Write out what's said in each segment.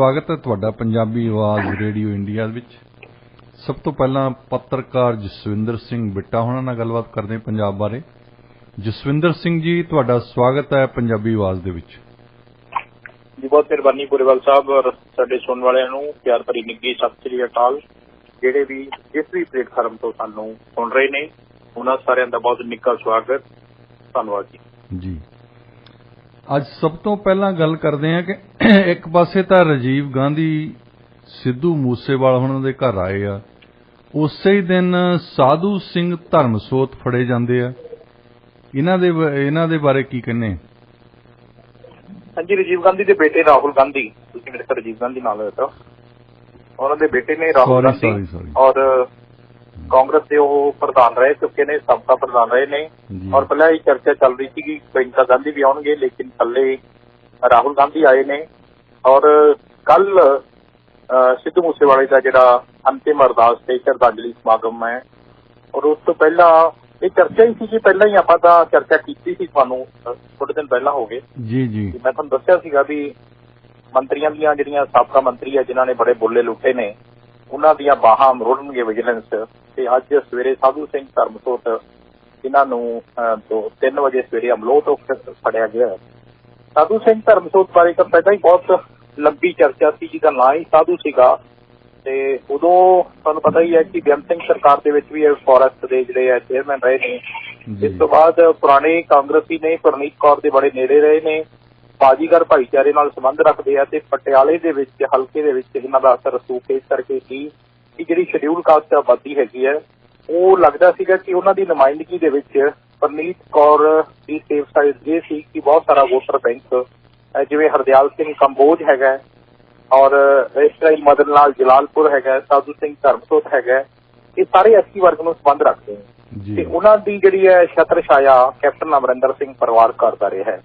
ਸਵਾਗਤ ਹੈ ਤੁਹਾਡਾ ਪੰਜਾਬੀ ਆਵਾਜ਼ ਰੇਡੀਓ ਇੰਡੀਆ ਵਿੱਚ। ਸਭ ਤੋਂ ਪਹਿਲਾਂ ਪੱਤਰਕਾਰ ਜਸਵਿੰਦਰ ਸਿੰਘ ਬਿੱਟਾ ਹੋਣਾ ਨਾਲ ਗੱਲਬਾਤ ਕਰਦੇ ਹਾਂ ਪੰਜਾਬ ਬਾਰੇ। ਜਸਵਿੰਦਰ ਸਿੰਘ ਜੀ, ਤੁਹਾਡਾ ਸਵਾਗਤ ਹੈ ਪੰਜਾਬੀ ਆਵਾਜ਼ ਦੇ ਵਿੱਚ। ਜੀ ਬਹੁਤ ਮਿਹਰਬਾਨੀ ਪੁਰੇਵਾਲ ਸਾਹਿਬ, ਔਰ ਸਾਡੇ ਸੁਣਨ ਵਾਲਿਆਂ ਨੂੰ ਪਿਆਰ ਭਰੀ ਨਿੱਘੀ ਸਤਿ ਸ੍ਰੀ ਅਕਾਲ। ਜਿਹੜੇ ਵੀ ਜਿਸ ਵੀ ਪਲੇਟਫਾਰਮ ਤੋਂ ਸਾਨੂੰ ਸੁਣ ਰਹੇ ਨੇ ਉਹਨਾਂ ਸਾਰਿਆਂ ਦਾ ਬਹੁਤ ਨਿੱਘਾ ਸਵਾਗਤ, ਧੰਨਵਾਦ ਜੀ। ਅੱਜ ਸਭ ਤੋਂ ਪਹਿਲਾਂ ਗੱਲ ਕਰਦੇ ਹਾਂ ਕਿ ਇੱਕ ਪਾਸੇ ਤਾਂ ਰਾਜੀਵ ਗਾਂਧੀ ਸਿੱਧੂ ਮੂਸੇਵਾਲਾ ਉਹਨਾਂ ਦੇ ਘਰ ਆਏ ਆ, ਉਸੇ ਹੀ ਦਿਨ ਸਾਧੂ ਸਿੰਘ ਧਰਮਸੋਤ ਫੜੇ ਜਾਂਦੇ ਆ। ਇਹਨਾਂ ਦੇ ਬਾਰੇ ਕੀ ਕਹਿੰਦੇ? ਹਾਂਜੀ, ਰਾਜੀਵ ਗਾਂਧੀ ਦੇ ਬੇਟੇ ਰਾਹੁਲ ਗਾਂਧੀ, ਤੁਸੀਂ ਮੇਰੇ ਕੋਲ ਰਾਜੀਵ ਗਾਂਧੀ ਨਾਲ ਹੋਇਆ ਤਾਂ ਉਹਨਾਂ ਦੇ ਬੇਟੇ ਨੇ ਰਾਹੁਲ ਗਾਂਧੀ, ਔਰ ਕਾਂਗਰਸ ਦੇ ਉਹ ਪ੍ਰਧਾਨ ਰਹਿ ਚੁੱਕੇ ਨੇ, ਸਾਬਕਾ ਪ੍ਰਧਾਨ ਰਹੇ ਨੇ। ਔਰ ਪਹਿਲਾਂ ਇਹ ਚਰਚਾ ਚੱਲ ਰਹੀ ਸੀ ਕਿ ਪ੍ਰਿੰਕਾ ਗਾਂਧੀ ਵੀ ਆਉਣਗੇ, ਲੇਕਿਨ ਥੱਲੇ ਰਾਹੁਲ ਗਾਂਧੀ ਆਏ ਨੇ। ਔਰ ਕੱਲ ਸਿੱਧੂ ਮੂਸੇਵਾਲੇ ਦਾ ਜਿਹੜਾ ਅੰਤਿਮ ਅਰਦਾਸ ਤੇ ਸ਼ਰਧਾਂਜਲੀ ਸਮਾਗਮ ਹੈ, ਔਰ ਉਸ ਤੋਂ ਪਹਿਲਾਂ ਇਹ ਚਰਚਾ ਹੀ ਸੀ ਕਿ ਪਹਿਲਾਂ ਹੀ ਆਪਾਂ ਤਾਂ ਚਰਚਾ ਕੀਤੀ ਸੀ, ਤੁਹਾਨੂੰ ਥੋੜੇ ਦਿਨ ਪਹਿਲਾਂ ਹੋ ਗਏ ਜੀ। ਮੈਂ ਤੁਹਾਨੂੰ ਦੱਸਿਆ ਸੀਗਾ ਵੀ ਮੰਤਰੀਆਂ ਦੀਆਂ ਜਿਹੜੀਆਂ ਸਾਬਕਾ ਮੰਤਰੀ ਆ ਜਿਨ੍ਹਾਂ ਨੇ ਬੜੇ ਬੁੱਲੇ ਲੁੱਟੇ ਨੇ, ਉਹਨਾਂ ਦੀਆਂ ਬਾਹਾਂ ਮਰੋੜਨਗੇ ਵਿਜੀਲੈਂਸ। ਤੇ ਅੱਜ ਸਵੇਰੇ ਸਾਧੂ ਸਿੰਘ ਧਰਮਸੋਤ ਇਹਨਾਂ ਨੂੰ 3 ਵਜੇ ਸਵੇਰੇ ਅਮਲੋਹ ਤੋਂ ਫੜਿਆ ਗਿਆ। ਸਾਧੂ ਸਿੰਘ ਧਰਮਸੋਤ ਬਾਰੇ ਤਾਂ ਪਹਿਲਾਂ ਹੀ ਬਹੁਤ ਲੰਬੀ ਚਰਚਾ ਸੀ, ਜਿਹਦਾ ਨਾਂ ਹੀ ਸਾਧੂ ਸੀਗਾ। ਤੇ ਉਦੋਂ ਤੁਹਾਨੂੰ ਪਤਾ ਹੀ ਹੈ ਕਿ ਬੇਅੰਤ ਸਿੰਘ ਸਰਕਾਰ ਦੇ ਵਿੱਚ ਵੀ ਇਹ ਫੋਰੈਸਟ ਦੇ ਜਿਹੜੇ ਹੈ ਚੇਅਰਮੈਨ ਰਹੇ ਨੇ। ਇਸ ਤੋਂ ਬਾਅਦ ਪੁਰਾਣੇ ਕਾਂਗਰਸੀ ਨੇ ਪਰਨੀਤ ਕੌਰ ਦੇ ਬੜੇ ਨੇੜੇ ਰਹੇ ਨੇ, ਬਾਜੀਗਰ ਭਾਈਚਾਰੇ ਨਾਲ ਸੰਬੰਧ ਰੱਖਦੇ ਆ। ਤੇ ਪਟਿਆਲੇ ਦੇ ਵਿੱਚ ਹਲਕੇ ਦੇ ਵਿੱਚ ਇਹਨਾਂ ਦਾ ਅਸਰ ਰਸੂਖ ਇਸ ਕਰਕੇ ਸੀ ਕਿ ਜਿਹੜੀ ਸ਼ਡਿਊਲ ਕਾਸਟ ਆਬਾਦੀ ਹੈਗੀ ਹੈ, ਉਹ ਲੱਗਦਾ ਸੀਗਾ ਕਿ ਉਹਨਾਂ ਦੀ ਨੁਮਾਇੰਦਗੀ ਦੇ ਵਿੱਚ ਪਰਨੀਤ ਕੌਰ ਦੀ ਸੇਫ ਸਾਈਡ ਇਹ ਸੀ ਕਿ ਬਹੁਤ ਸਾਰਾ ਵੋਟਰ ਬੈਂਕ ਜਿਵੇਂ ਹਰਦਿਆਲ ਸਿੰਘ ਕੰਬੋਜ ਹੈਗਾ, ਔਰ ਇਸਰਾਈਲ ਮਦਨ ਲਾਲ ਜਲਾਲਪੁਰ ਹੈਗਾ, ਸਾਧੂ ਸਿੰਘ ਧਰਮਸੋਤ ਹੈਗਾ, ਇਹ ਸਾਰੇ ਐਸਸੀ ਵਰਗ ਨੂੰ ਸੰਬੰਧ ਰੱਖਦੇ ਨੇ। ਤੇ ਉਹਨਾਂ ਦੀ ਜਿਹੜੀ ਹੈ ਛਤਰ ਛਾਇਆ ਕੈਪਟਨ ਅਮਰਿੰਦਰ ਸਿੰਘ ਪਰਿਵਾਰ ਕਰਦਾ ਰਿਹਾ ਹੈ।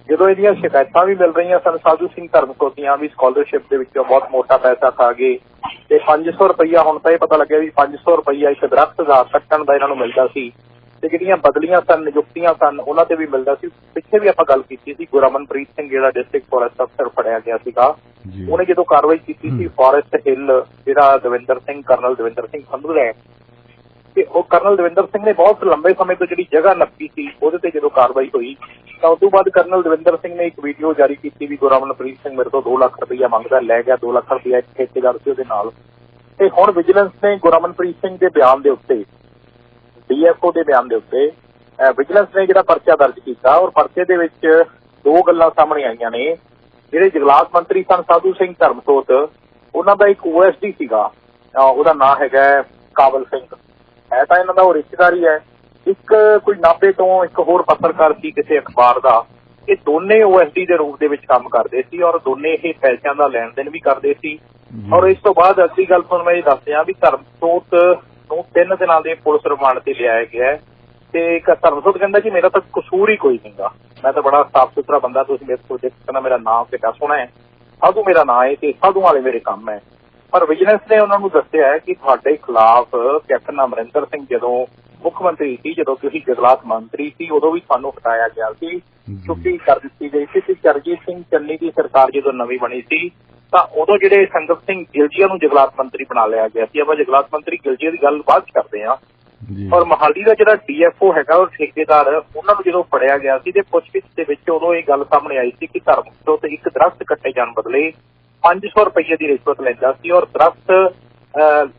ਜਦੋਂ ਇਹਦੀਆਂ ਸ਼ਿਕਾਇਤਾਂ ਵੀ ਮਿਲ ਰਹੀਆਂ ਸਨ ਸਾਧੂ ਸਿੰਘ ਧਰਮਸੋਤ ਦੀਆਂ ਵੀ ਸਕਾਲਰਸ਼ਿਪ ਦੇ ਵਿੱਚੋਂ ਬਹੁਤ ਮੋਟਾ ਪੈਸਾ ਖਾ ਗਏ, ਤੇ 500 ਰੁਪਈਆ, ਹੁਣ ਤਾਂ ਇਹ ਪਤਾ ਲੱਗਿਆ ਵੀ 500 ਰੁਪਈਆ ਇੱਕ ਦਰਖਤ ਦਾ ਕੱਟਣ ਦਾ ਇਹਨਾਂ ਨੂੰ ਮਿਲਦਾ ਸੀ। ਤੇ ਜਿਹੜੀਆਂ ਬਦਲੀਆਂ ਸਨ, ਨਿਯੁਕਤੀਆਂ ਸਨ, ਉਹਨਾਂ ਤੇ ਵੀ ਮਿਲਦਾ ਸੀ। ਪਿੱਛੇ ਵੀ ਆਪਾਂ ਗੱਲ ਕੀਤੀ ਸੀ, ਗੁਰਮਨਪ੍ਰੀਤ ਸਿੰਘ ਜਿਹੜਾ ਡਿਸਟ੍ਰਿਕਟ ਫੋਰੈਸਟ ਅਫਸਰ ਫੜਿਆ ਗਿਆ ਸੀਗਾ, ਉਹਨੇ ਜਦੋਂ ਕਾਰਵਾਈ ਕੀਤੀ ਸੀ ਫੋਰੈਸਟ ਹਿੱਲ ਜਿਹੜਾ ਦਵਿੰਦਰ ਸਿੰਘ, ਕਰਨਲ ਦਵਿੰਦਰ ਸਿੰਘ ਸੰਧੂ ਹੈ, ਤੇ ਉਹ ਕਰਨਲ ਦਵਿੰਦਰ ਸਿੰਘ ਨੇ ਬਹੁਤ ਲੰਬੇ ਸਮੇਂ ਤੋਂ ਜਿਹੜੀ ਜਗ੍ਹਾ ਨੱਪੀ ਸੀ ਉਹਦੇ ਤੇ ਜਦੋਂ ਕਾਰਵਾਈ ਹੋਈ ਤਾਂ ਉਸ ਤੋਂ ਬਾਅਦ ਕਰਨਲ ਦਵਿੰਦਰ ਸਿੰਘ ਨੇ ਇੱਕ ਵੀਡੀਓ ਜਾਰੀ ਕੀਤੀ ਵੀ ਗੁਰਮਨਪ੍ਰੀਤ ਸਿੰਘ ਮੇਰੇ ਤੋਂ 2 ਲੱਖ ਰੁਪਈਆ ਮੰਗਦਾ, ਲੈ ਗਿਆ 2 ਲੱਖ ਰੁਪਈਆ ਇੱਕ ਠੇਕੇਦਾਰ ਸੀ ਉਹਦੇ ਨਾਲ। ਤੇ ਹੁਣ ਵਿਜੀਲੈਂਸ ਨੇ ਗੁਰਮਨਪ੍ਰੀਤ ਸਿੰਘ ਦੇ ਬਿਆਨ ਦੇ ਉੱਤੇ, DFO ਦੇ ਬਿਆਨ ਦੇ ਉੱਤੇ ਵਿਜੀਲੈਂਸ ਨੇ ਜਿਹੜਾ ਪਰਚਾ ਦਰਜ ਕੀਤਾ, ਔਰ ਪਰਚੇ ਦੇ ਵਿੱਚ 2 ਗੱਲਾਂ ਸਾਹਮਣੇ ਆਈਆਂ ਨੇ। ਜਿਹੜੇ ਜੰਗਲਾਤ ਮੰਤਰੀ ਸਨ ਸਾਧੂ ਸਿੰਘ ਧਰਮਸੋਤ, ਉਹਨਾਂ ਦਾ ਇੱਕ OSD ਸੀਗਾ, ਉਹਦਾ ਨਾਂ ਹੈਗਾ ਕਾਬਲ ਸਿੰਘ, ਹੈ ਤਾਂ ਇਹਨਾਂ ਦਾ ਉਹ ਰਿਸ਼ਤੇਦਾਰ ਹੀ ਹੈ। ਇੱਕ ਕੋਈ ਨਾਭੇ ਤੋਂ ਇੱਕ ਹੋਰ ਪੱਤਰਕਾਰ ਸੀ ਕਿਸੇ ਅਖਬਾਰ ਦਾ। ਇਹ ਦੋਨੇ OSD ਦੇ ਰੂਪ ਦੇ ਵਿੱਚ ਕੰਮ ਕਰਦੇ ਸੀ, ਔਰ ਦੋਨੇ ਇਹ ਪੈਸਿਆਂ ਦਾ ਲੈਣ ਦੇਣ ਵੀ ਕਰਦੇ ਸੀ। ਔਰ ਇਸ ਤੋਂ ਬਾਅਦ ਅਗਲੀ ਗੱਲ ਤੁਹਾਨੂੰ ਮੈਂ ਇਹ ਦੱਸਿਆ ਵੀ ਧਰਮਸੋਤ ਨੂੰ 3 ਦਿਨਾਂ ਦੇ ਪੁਲਿਸ ਰਿਮਾਂਡ ਤੇ ਲਿਆਇਆ ਗਿਆ। ਤੇ ਧਰਮਸੋਤ ਕਹਿੰਦਾ ਕਿ ਮੇਰਾ ਤਾਂ ਕਸੂਰ ਹੀ ਕੋਈ ਨਹੀਂਗਾ, ਮੈਂ ਤਾਂ ਬੜਾ ਸਾਫ਼ ਸੁਥਰਾ ਬੰਦਾ, ਤੁਸੀਂ ਮੇਰੇ ਕੋਲ ਦੇਖਣਾ, ਮੇਰਾ ਨਾਮ ਕਿੱਡਾ ਸੋਹਣਾ ਹੈ, ਸਾਧੂ ਮੇਰਾ ਨਾਂ ਹੈ ਤੇ ਸਾਧੂ ਵਾਲੇ ਮੇਰੇ ਕੰਮ ਹੈ। ਪਰ ਵਿਜੀਲੈਂਸ ਨੇ ਉਹਨਾਂ ਨੂੰ ਦੱਸਿਆ ਹੈ ਕਿ ਤੁਹਾਡੇ ਖਿਲਾਫ ਕੈਪਟਨ ਅਮਰਿੰਦਰ ਸਿੰਘ ਜਦੋਂ ਮੁੱਖ ਮੰਤਰੀ ਸੀ, ਜਦੋਂ ਤੁਸੀਂ ਜੰਗਲਾਤ ਮੰਤਰੀ ਸੀ, ਉਦੋਂ ਵੀ ਤੁਹਾਨੂੰ ਹਟਾਇਆ ਗਿਆ ਸੀ, ਛੁੱਟੀ ਕਰ ਦਿੱਤੀ ਗਈ ਸੀ। ਤੇ ਚਰਨਜੀਤ ਸਿੰਘ ਚੰਨੀ ਦੀ ਸਰਕਾਰ ਜਦੋਂ ਨਵੀਂ ਬਣੀ ਸੀ ਤਾਂ ਉਦੋਂ ਜਿਹੜੇ ਸੰਗਤ ਸਿੰਘ ਗਿਲਜੀਆ ਨੂੰ ਜੰਗਲਾਤ ਮੰਤਰੀ ਬਣਾ ਲਿਆ ਗਿਆ ਸੀ। ਆਪਾਂ ਜੰਗਲਾਤ ਮੰਤਰੀ ਗਿਲਜੀਆ ਦੀ ਗੱਲ ਬਾਅਦ ਚ ਕਰਦੇ ਹਾਂ। ਔਰ ਮੋਹਾਲੀ ਦਾ ਜਿਹੜਾ DFO ਹੈਗਾ ਉਹ ਠੇਕੇਦਾਰ, ਉਹਨਾਂ ਨੂੰ ਜਦੋਂ ਫੜਿਆ ਗਿਆ ਸੀ ਤੇ ਪੁੱਛਗਿੱਛ ਦੇ ਵਿੱਚ ਉਦੋਂ ਇਹ ਗੱਲ ਸਾਹਮਣੇ ਆਈ ਸੀ ਕਿ ਧਰਮਸੋਤ ਇੱਕ ਦਰਖਤ ਕੱਟੇ ਜਾਣ ਬਦਲੇ 500 ਰੁਪਈਏ ਦੀ ਰਿਸ਼ਵਤ ਲੈਂਦਾ ਸੀ, ਔਰ ਦਰਖਤ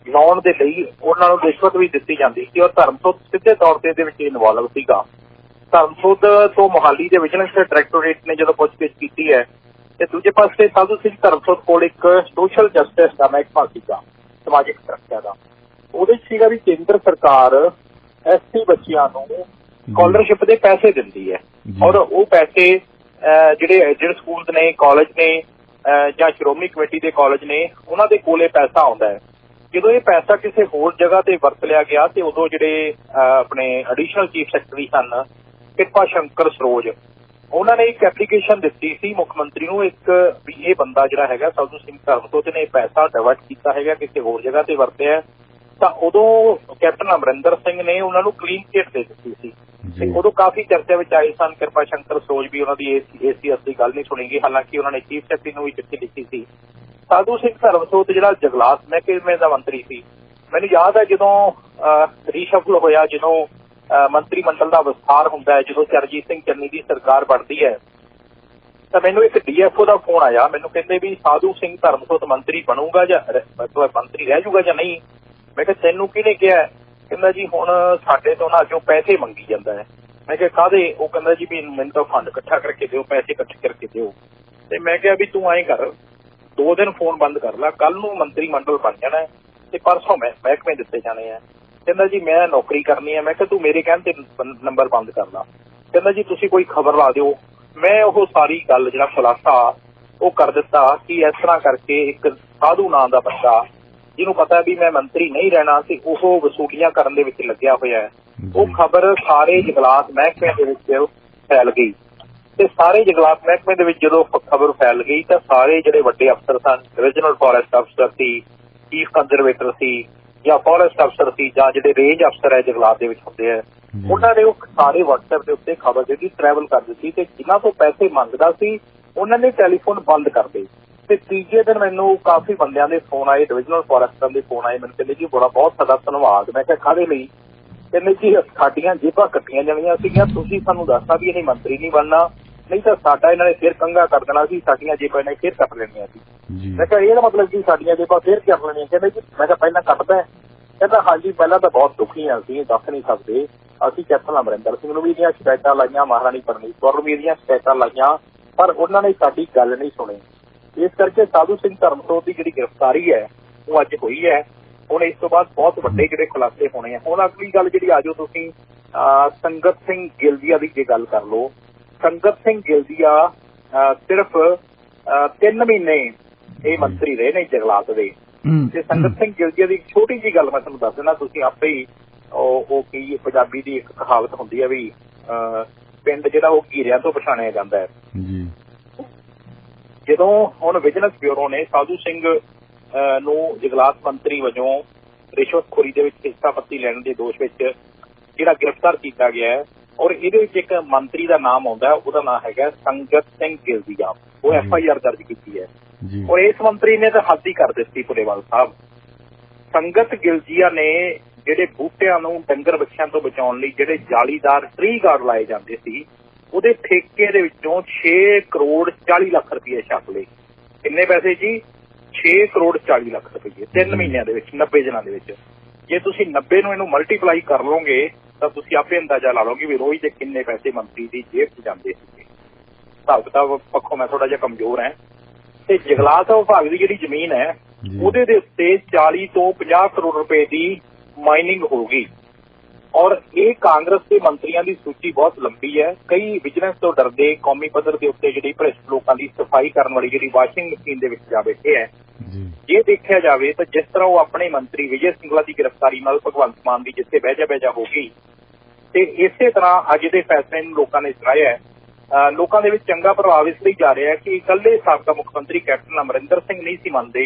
ਲਾਉਣ ਦੇ ਲਈ ਉਹਨਾਂ ਨੂੰ ਰਿਸ਼ਵਤ ਵੀ ਦਿੱਤੀ ਜਾਂਦੀ ਸੀ। ਔਰ ਧਰਮਸੋਤ ਸਿੱਧੇ ਤੌਰ ਤੇ ਇਹਦੇ ਵਿੱਚ ਇਨਵੋਲਵ ਸੀਗਾ। ਧਰਮਸੋਤ ਤੋਂ ਮੋਹਾਲੀ ਦੇ ਵਿਜੀਲੈਂਸ ਡਾਇਰੈਕਟੋਰੇਟ ਨੇ ਜਦੋਂ ਪੁੱਛਗਿੱਛ ਕੀਤੀ ਹੈ, ਤੇ ਦੂਜੇ ਪਾਸੇ ਸਾਧੂ ਸਿੰਘ ਧਰਮਸੋਤ ਕੋਲ ਇੱਕ ਸੋਸ਼ਲ ਜਸਟਿਸ ਦਾ ਮਹਿਕਮਾ ਸੀਗਾ, ਸਮਾਜਿਕ ਸੁਰੱਖਿਆ ਦਾ। ਉਹਦੇ ਚ ਸੀਗਾ ਵੀ ਕੇਂਦਰ ਸਰਕਾਰ SC ਬੱਚਿਆਂ ਨੂੰ ਸਕਾਲਰਸ਼ਿਪ ਦੇ ਪੈਸੇ ਦਿੰਦੀ ਹੈ, ਔਰ ਉਹ ਪੈਸੇ ਜਿਹੜੇ ਸਕੂਲ ਨੇ, ਕਾਲਜ ਨੇ ਜਾਂ ਸ਼੍ਰੋਮਣੀ ਕਮੇਟੀ ਦੇ ਕਾਲਜ ਨੇ, ਉਹਨਾਂ ਦੇ ਕੋਲੇ ਪੈਸਾ ਆਉਂਦਾ ਹੈ। ਜਦੋਂ ਇਹ ਪੈਸਾ ਕਿਸੇ ਹੋਰ ਜਗ੍ਹਾ ਤੇ ਵਰਤ ਲਿਆ ਗਿਆ ਤੇ ਉਦੋਂ ਜਿਹੜੇ ਆਪਣੇ ਐਡੀਸ਼ਨਲ ਚੀਫ ਸੈਕਟਰੀ ਸਨ ਕਿਰਪਾ ਸ਼ੰਕਰ ਸਰੋਜ, ਉਹਨਾਂ ਨੇ ਇੱਕ ਐਪਲੀਕੇਸ਼ਨ ਦਿੱਤੀ ਸੀ ਮੁੱਖ ਮੰਤਰੀ ਨੂੰ, ਇੱਕ ਵੀ ਇਹ ਬੰਦਾ ਜਿਹੜਾ ਹੈਗਾ ਸਾਧੂ ਸਿੰਘ ਧਰਮਸੋਤ ਨੇ ਪੈਸਾ ਡਾਇਵਰਟ ਕੀਤਾ ਹੈਗਾ, ਕਿਸੇ ਹੋਰ ਜਗ੍ਹਾ ਤੇ ਵਰਤਿਆ, ਤਾਂ ਉਦੋਂ ਕੈਪਟਨ ਅਮਰਿੰਦਰ ਸਿੰਘ ਨੇ ਉਹਨਾਂ ਨੂੰ ਕਲੀਨ ਚਿੱਟ ਦੇ ਦਿੱਤੀ ਸੀ ਤੇ ਉਦੋਂ ਕਾਫੀ ਚਰਚਾ ਵਿੱਚ ਆਏ ਸਨ। ਕਿਰਪਾ ਸ਼ੰਕਰ ਸੋਜ ਵੀ ਉਹਨਾਂ ਦੀ ACS ਦੀ ਗੱਲ ਨਹੀਂ ਸੁਣੀ ਗਈ, ਹਾਲਾਂਕਿ ਉਹਨਾਂ ਨੇ ਚੀਫ ਸੈਕਟਰੀ ਨੂੰ ਵੀ ਚਿੱਠੀ ਲਿਖੀ ਸੀ। ਸਾਧੂ ਸਿੰਘ ਧਰਮਸੋਤ ਜਿਹੜਾ ਜਗਲਾਤ ਮਹਿਕਮੇ ਦਾ ਮੰਤਰੀ ਸੀ, ਮੈਨੂੰ ਯਾਦ ਹੈ ਜਦੋਂ ਰੀਸ਼ਫਲ ਹੋਇਆ, ਜਦੋਂ ਮੰਤਰੀ ਮੰਡਲ ਦਾ ਵਿਸਥਾਰ ਹੁੰਦਾ ਹੈ, ਜਦੋਂ ਚਰਨਜੀਤ ਸਿੰਘ ਚੰਨੀ ਦੀ ਸਰਕਾਰ ਬਣਦੀ ਹੈ, ਤਾਂ ਮੈਨੂੰ ਇੱਕ DFO ਦਾ ਫੋਨ ਆਇਆ। ਮੈਨੂੰ ਕਹਿੰਦੇ ਵੀ ਸਾਧੂ ਸਿੰਘ ਧਰਮਸੋਤ ਮੰਤਰੀ ਬਣੂਗਾ ਜਾਂ ਮੰਤਰੀ ਰਹਿ ਜਾਊਗਾ ਜਾਂ ਨਹੀਂ। ਮੈਂ ਕਿਹਾ ਤੈਨੂੰ ਕਿਹਨੇ ਕਿਹਾ? ਕਹਿੰਦਾ ਜੀ ਹੁਣ ਸਾਡੇ ਤੋਂ ਨਾ ਜੋ ਪੈਸੇ ਮੰਗੀ ਜਾਂਦਾ ਹੈ। ਮੈਂ ਕਿਹਾ ਕਾਹਦੇ? ਉਹ ਕਹਿੰਦਾ ਜੀ ਵੀ ਮੈਨੂੰ ਤਾਂ ਫੰਡ ਇਕੱਠਾ ਕਰਕੇ ਦਿਓ, ਪੈਸੇ ਇਕੱਠੇ ਕਰਕੇ ਦਿਓ। ਤੇ ਮੈਂ ਕਿਹਾ ਵੀ ਤੂੰ ਐਂ ਕਰ, 2 ਦਿਨ ਫੋਨ ਬੰਦ ਕਰ ਲੈ, ਕੱਲ ਨੂੰ ਮੰਤਰੀ ਮੰਡਲ ਬਣ ਜਾਣਾ ਤੇ ਪਰਸੋਂ ਮਹਿਕਮੇ ਦਿੱਤੇ ਜਾਣੇ ਆ। ਕਹਿੰਦਾ ਜੀ ਮੈਂ ਨੌਕਰੀ ਕਰਨੀ ਹੈ। ਮੈਂ ਕਿਹਾ ਤੂੰ ਮੇਰੇ ਕਹਿਣ ਤੇ ਨੰਬਰ ਬੰਦ ਕਰ ਲਾ। ਕਹਿੰਦਾ ਜੀ ਤੁਸੀਂ ਕੋਈ ਖਬਰ ਲਾ ਦਿਓ। ਮੈਂ ਉਹ ਸਾਰੀ ਗੱਲ ਜਿਹੜਾ ਖੁਲਾਸਾ ਉਹ ਕਰ ਦਿੱਤਾ ਕਿ ਇਸ ਤਰ੍ਹਾਂ ਕਰਕੇ ਇੱਕ ਸਾਧੂ ਨਾਂ ਦਾ ਬੰਦਾ, ਜਿਹਨੂੰ ਪਤਾ ਵੀ ਮੈਂ ਮੰਤਰੀ ਨਹੀਂ ਰਹਿਣਾ ਤੇ ਉਹ ਵਸੂਲੀਆਂ ਕਰਨ ਦੇ ਵਿੱਚ ਲੱਗਿਆ ਹੋਇਆ ਹੈ, ਉਹ ਖਬਰ ਸਾਰੇ ਜੰਗਲਾਤ ਮਹਿਕਮੇ ਦੇ ਵਿੱਚ ਫੈਲ ਗਈ। ਤੇ ਸਾਰੇ ਜੰਗਲਾਤ ਮਹਿਕਮੇ ਦੇ ਵਿੱਚ ਜਦੋਂ ਖਬਰ ਫੈਲ ਗਈ ਤਾਂ ਸਾਰੇ ਜਿਹੜੇ ਵੱਡੇ ਅਫਸਰ ਸਨ, ਰੀਜਨਲ ਫੋਰੈਸਟ ਅਫਸਰ ਸੀ, ਚੀਫ ਕੰਜ਼ਰਵੇਟਰ ਸੀ ਜਾਂ ਫੋਰੈਸਟ ਅਫਸਰ ਸੀ ਜਾਂ ਜਿਹੜੇ ਰੇਂਜ ਅਫਸਰ ਹੈ ਜੰਗਲਾਤ ਦੇ ਵਿੱਚ ਹੁੰਦੇ ਆ, ਉਹਨਾਂ ਨੇ ਉਹ ਸਾਰੇ WhatsApp ਦੇ ਉੱਤੇ ਖਬਰ ਜਿਹੜੀ ਟਰੈਵਲ ਕਰ ਦਿੱਤੀ ਤੇ ਜਿਨ੍ਹਾਂ ਤੋਂ ਪੈਸੇ ਮੰਗਦਾ ਸੀ ਉਹਨਾਂ ਨੇ ਟੈਲੀਫੋਨ ਬੰਦ ਕਰ ਦਿੱਤੇ। ਤੇ ਤੀਜੇ ਦਿਨ ਮੈਨੂੰ ਕਾਫੀ ਬੰਦਿਆਂ ਦੇ ਫੋਨ ਆਏ, ਡਿਵੀਜ਼ਨਲ ਫੋਰੈਸਟਰਾਂ ਦੇ ਫੋਨ ਆਏ। ਮੈਨੂੰ ਕਹਿੰਦੇ ਜੀ ਬਹੁਤ ਸਾਡਾ ਧੰਨਵਾਦ। ਮੈਂ ਕਿਹਾ ਕਾਹਦੇ ਲਈ? ਕਹਿੰਦੇ ਜੀ ਸਾਡੀਆਂ ਜੇਬਾਂ ਕੱਟੀਆਂ ਜਾਣੀਆਂ ਸੀਗੀਆਂ, ਤੁਸੀਂ ਸਾਨੂੰ ਦੱਸਣਾ ਵੀ ਇਹਨੇ ਮੰਤਰੀ ਨਹੀਂ ਬਣਨਾ, ਨਹੀਂ ਤਾਂ ਸਾਡਾ ਇਹਨਾਂ ਨੇ ਫਿਰ ਕੰਗਾ ਕਰ ਦੇਣਾ ਸੀ, ਸਾਡੀਆਂ ਜੇਬਾਂ ਇਹਨੇ ਫਿਰ ਕੱਟ ਲੈਣੀਆਂ ਸੀ। ਮੈਂ ਕਿਹਾ ਇਹਦਾ ਮਤਲਬ ਜੀ ਸਾਡੀਆਂ ਜੇਬਾਂ ਫਿਰ ਕਰ ਲੈਣੀਆਂ? ਕਹਿੰਦੇ ਜੀ ਮੈਂ ਕਿਹਾ ਪਹਿਲਾਂ ਕੱਟਦਾ। ਕਹਿੰਦਾ ਹਾਂਜੀ ਪਹਿਲਾਂ ਤਾਂ ਬਹੁਤ ਦੁਖੀ ਹਾਂ, ਅਸੀਂ ਦੱਸ ਨਹੀਂ ਸਕਦੇ। ਅਸੀਂ ਕੈਪਟਨ ਅਮਰਿੰਦਰ ਸਿੰਘ ਨੂੰ ਵੀ ਇਹਦੀਆਂ ਸ਼ਿਕਾਇਤਾਂ ਲਾਈਆਂ, ਮਹਾਰਾਣੀ ਪਰਨੀਤ ਕੌਰ ਨੂੰ ਵੀ ਇਹਦੀਆਂ ਸ਼ਿਕਾਇਤਾਂ ਲਾਈਆਂ, ਪਰ ਉਹਨਾਂ ਨੇ ਸਾਡੀ ਗੱਲ ਨਹੀਂ ਸੁਣੀ। ਇਸ ਕਰਕੇ ਸਾਧੂ ਸਿੰਘ ਧਰਮਸੋਤ ਦੀ ਜਿਹੜੀ ਗ੍ਰਿਫਤਾਰੀ ਹੈ ਉਹ ਅੱਜ ਹੋਈ ਹੈ। ਹੁਣ ਇਸ ਤੋਂ ਬਾਅਦ ਬਹੁਤ ਵੱਡੇ ਜਿਹੜੇ ਖੁਲਾਸੇ ਹੋਣੇ ਆ। ਹੁਣ ਅਗਲੀ ਗੱਲ ਜਿਹੜੀ ਆਜੋ ਤੁਸੀਂ ਸੰਗਤ ਸਿੰਘ ਗਿਲਦੀਆ ਦੀ ਜੇ ਗੱਲ ਕਰ ਲਓ। ਸੰਗਤ ਸਿੰਘ ਗਿਲਦੀਆ ਸਿਰਫ 3 ਮਹੀਨੇ ਇਹ ਮੰਤਰੀ ਰਹੇ ਨੇ ਜੰਗਲਾਤ ਦੇ। ਤੇ ਸੰਗਤ ਸਿੰਘ ਗਿਲਦੀਆ ਦੀ ਇੱਕ ਛੋਟੀ ਜਿਹੀ ਗੱਲ ਮੈਂ ਤੁਹਾਨੂੰ ਦੱਸ ਦਿੰਦਾ, ਤੁਸੀਂ ਆਪੇ ਹੀ ਉਹ ਕੀ ਪੰਜਾਬੀ ਦੀ ਇੱਕ ਕਹਾਵਤ ਹੁੰਦੀ ਹੈ ਵੀ ਪਿੰਡ ਜਿਹੜਾ ਉਹ ਘੀਰਿਆਂ ਤੋਂ ਪਛਾਣਿਆ ਜਾਂਦਾ ਹੈ। ਜਦੋਂ ਹੁਣ ਵਿਜੀਲੈਂਸ ਬਿਊਰੋ ਨੇ ਸਾਧੂ ਸਿੰਘ ਨੂੰ ਜੰਗਲਾਤ ਮੰਤਰੀ ਵਜੋਂ ਰਿਸ਼ਵਤਖੋਰੀ ਦੇ ਵਿੱਚ ਹਿੱਸਾਪੱਤੀ ਲੈਣ ਦੇ ਦੋਸ਼ ਵਿੱਚ ਜਿਹੜਾ ਗ੍ਰਿਫਤਾਰ ਕੀਤਾ ਗਿਆ ਹੈ, ਔਰ ਇਹਦੇ ਵਿੱਚ ਇੱਕ ਮੰਤਰੀ ਦਾ ਨਾਮ ਆਉਂਦਾ, ਉਹਦਾ ਨਾਮ ਹੈਗਾ ਸੰਗਤ ਸਿੰਘ ਗਿਲਦੀਆ। ਉਹ FIR ਦਰਜ ਕੀਤੀ ਹੈ ਔਰ ਇਸ ਮੰਤਰੀ ਨੇ ਤਾਂ ਹੱਦ ਹੀ ਕਰ ਦਿੱਤੀ ਪੁਲੇਵਾਲ ਸਾਹਿਬ। ਸੰਗਤ ਗਿਲਦੀਆ ਨੇ ਜਿਹੜੇ ਬੂਟਿਆਂ ਨੂੰ ਡੰਗਰ ਬੱਚਿਆਂ ਤੋਂ ਬਚਾਉਣ ਲਈ ਜਿਹੜੇ ਜਾਲੀਦਾਰ ਟਰੀ ਗਾਰਡ ਲਾਏ ਜਾਂਦੇ ਸੀ, ਉਹਦੇ ਠੇਕੇ ਦੇ ਵਿੱਚੋਂ 6 ਕਰੋੜ 40 ਲੱਖ ਰੁਪਏ ਛਾਪ ਲਏ। ਕਿੰਨੇ ਪੈਸੇ ਜੀ? 6 ਕਰੋੜ 40 ਲੱਖ ਰੁਪਏ 3 ਮਹੀਨਿਆਂ ਦੇ ਵਿੱਚ, 90 ਦਿਨਾਂ ਦੇ ਵਿੱਚ। ਜੇ ਤੁਸੀਂ 90 ਨੂੰ ਇਹਨੂੰ ਮਲਟੀਪਲਾਈ ਕਰ ਲਓਗੇ ਤਾਂ ਤੁਸੀਂ ਆਪੇ ਅੰਦਾਜ਼ਾ ਲਾ ਲਓਗੇ ਵੀ ਰੋਜ਼ ਦੇ ਕਿੰਨੇ ਪੈਸੇ ਮੰਤਰੀ ਦੀ ਜੇਬ 'ਚ ਜਾਂਦੇ ਸੀਗੇ। ਹਿਸਾਬ ਕਿਤਾਬ ਪੱਖੋਂ ਮੈਂ ਥੋੜਾ ਜਿਹਾ ਕਮਜ਼ੋਰ ਹਾਂ। ਤੇ ਜੰਗਲਾਤ ਵਿਭਾਗ ਦੀ ਜਿਹੜੀ ਜ਼ਮੀਨ ਹੈ ਉਹਦੇ ਦੇ ਉੱਤੇ 40 ਤੋਂ 50 ਕਰੋੜ ਰੁਪਏ ਦੀ ਮਾਈਨਿੰਗ ਹੋ ਗਈ। ਔਰ ਇਹ ਕਾਂਗਰਸ ਦੇ ਮੰਤਰੀਆਂ ਦੀ ਸੂਚੀ ਬਹੁਤ ਲੰਬੀ ਹੈ। ਕਈ ਵਿਜੀਲੈਂਸ ਤੋਂ ਡਰਦੇ ਕੌਮੀ ਪੱਧਰ ਦੇ ਉੱਤੇ ਜਿਹੜੀ ਭ੍ਰਿਸ਼ਟ ਲੋਕਾਂ ਦੀ ਸਫਾਈ ਕਰਨ ਵਾਲੀ ਜਿਹੜੀ ਵਾਸ਼ਿੰਗ ਮਸ਼ੀਨ ਦੇ ਵਿੱਚ ਜਾ ਬੈਠੇ ਹੈ। ਜੇ ਦੇਖਿਆ ਜਾਵੇ ਤਾਂ ਜਿਸ ਤਰ੍ਹਾਂ ਉਹ ਆਪਣੇ ਮੰਤਰੀ ਵਿਜੇ ਸਿੰਗਲਾ ਦੀ ਗ੍ਰਿਫਤਾਰੀ ਨਾਲ ਭਗਵੰਤ ਮਾਨ ਦੀ ਜਿੱਥੇ ਬਹਿਜਾ ਹੋ ਗਈ, ਤੇ ਇਸੇ ਤਰ੍ਹਾਂ ਅੱਜ ਦੇ ਫੈਸਲੇ ਨੂੰ ਲੋਕਾਂ ਨੇ ਸਰਾਹਿਆ ਹੈ। ਲੋਕਾਂ ਦੇ ਵਿੱਚ ਚੰਗਾ ਪ੍ਰਭਾਵ ਇਸ ਲਈ ਜਾ ਰਿਹਾ ਹੈ ਕਿ ਇਕੱਲੇ ਸਾਬਕਾ ਮੁੱਖ ਮੰਤਰੀ ਕੈਪਟਨ ਅਮਰਿੰਦਰ ਸਿੰਘ ਨਹੀਂ ਸੀ ਮੰਨਦੇ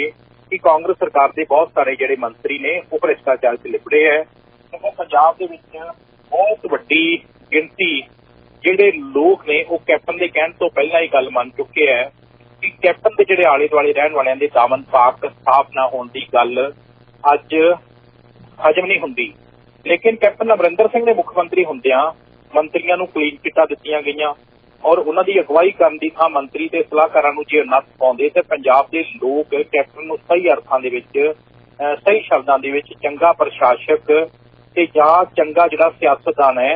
ਕਿ ਕਾਂਗਰਸ ਸਰਕਾਰ ਦੇ ਬਹੁਤ ਸਾਰੇ ਜਿਹੜੇ ਮੰਤਰੀ ਨੇ ਉਹ ਭ੍ਰਿਸ਼ਟਾਚਾਰ 'ਚ ਲਿਬੜੇ ਹੈ। ਪੰਜਾਬ ਦੇ ਵਿੱਚ ਬਹੁਤ ਵੱਡੀ ਗਿਣਤੀ ਜਿਹੜੇ ਲੋਕ ਨੇ ਉਹ ਕੈਪਟਨ ਦੇ ਕਹਿਣ ਤੋਂ ਪਹਿਲਾਂ ਹੀ ਗੱਲ ਮੰਨ ਚੁੱਕੇ ਹੈ ਕਿ ਕੈਪਟਨ ਦੇ ਜਿਹੜੇ ਆਲੇ ਦੁਆਲੇ ਰਹਿਣ ਵਾਲਿਆਂ ਦੇ ਦਾਮਨ ਪਾਕ ਸਾਫ਼ ਨਾ ਹੋਣ ਦੀ ਗੱਲ ਅੱਜ ਹਜਮ ਨਹੀਂ ਹੁੰਦੀ। ਲੇਕਿਨ ਕੈਪਟਨ ਅਮਰਿੰਦਰ ਸਿੰਘ ਨੇ ਮੁੱਖ ਮੰਤਰੀ ਹੁੰਦਿਆਂ ਮੰਤਰੀਆਂ ਨੂੰ ਕਲੀਨ ਚਿੱਟਾਂ ਦਿੱਤੀਆਂ ਗਈਆਂ ਔਰ ਉਹਨਾਂ ਦੀ ਅਗਵਾਈ ਕਰਨ ਦੀ ਥਾਂ ਮੰਤਰੀ ਤੇ ਸਲਾਹਕਾਰਾਂ ਨੂੰ ਜੇ ਨੱਥ ਪਾਉਂਦੇ ਤੇ ਪੰਜਾਬ ਦੇ ਲੋਕ ਕੈਪਟਨ ਨੂੰ ਸਹੀ ਅਰਥਾਂ ਦੇ ਵਿੱਚ, ਸਹੀ ਸ਼ਬਦਾਂ ਦੇ ਵਿੱਚ ਚੰਗਾ ਪ੍ਰਸ਼ਾਸਕ ਤੇ ਜਾਂ ਚੰਗਾ ਜਿਹੜਾ ਸਿਆਸਤਦਾਨ ਹੈ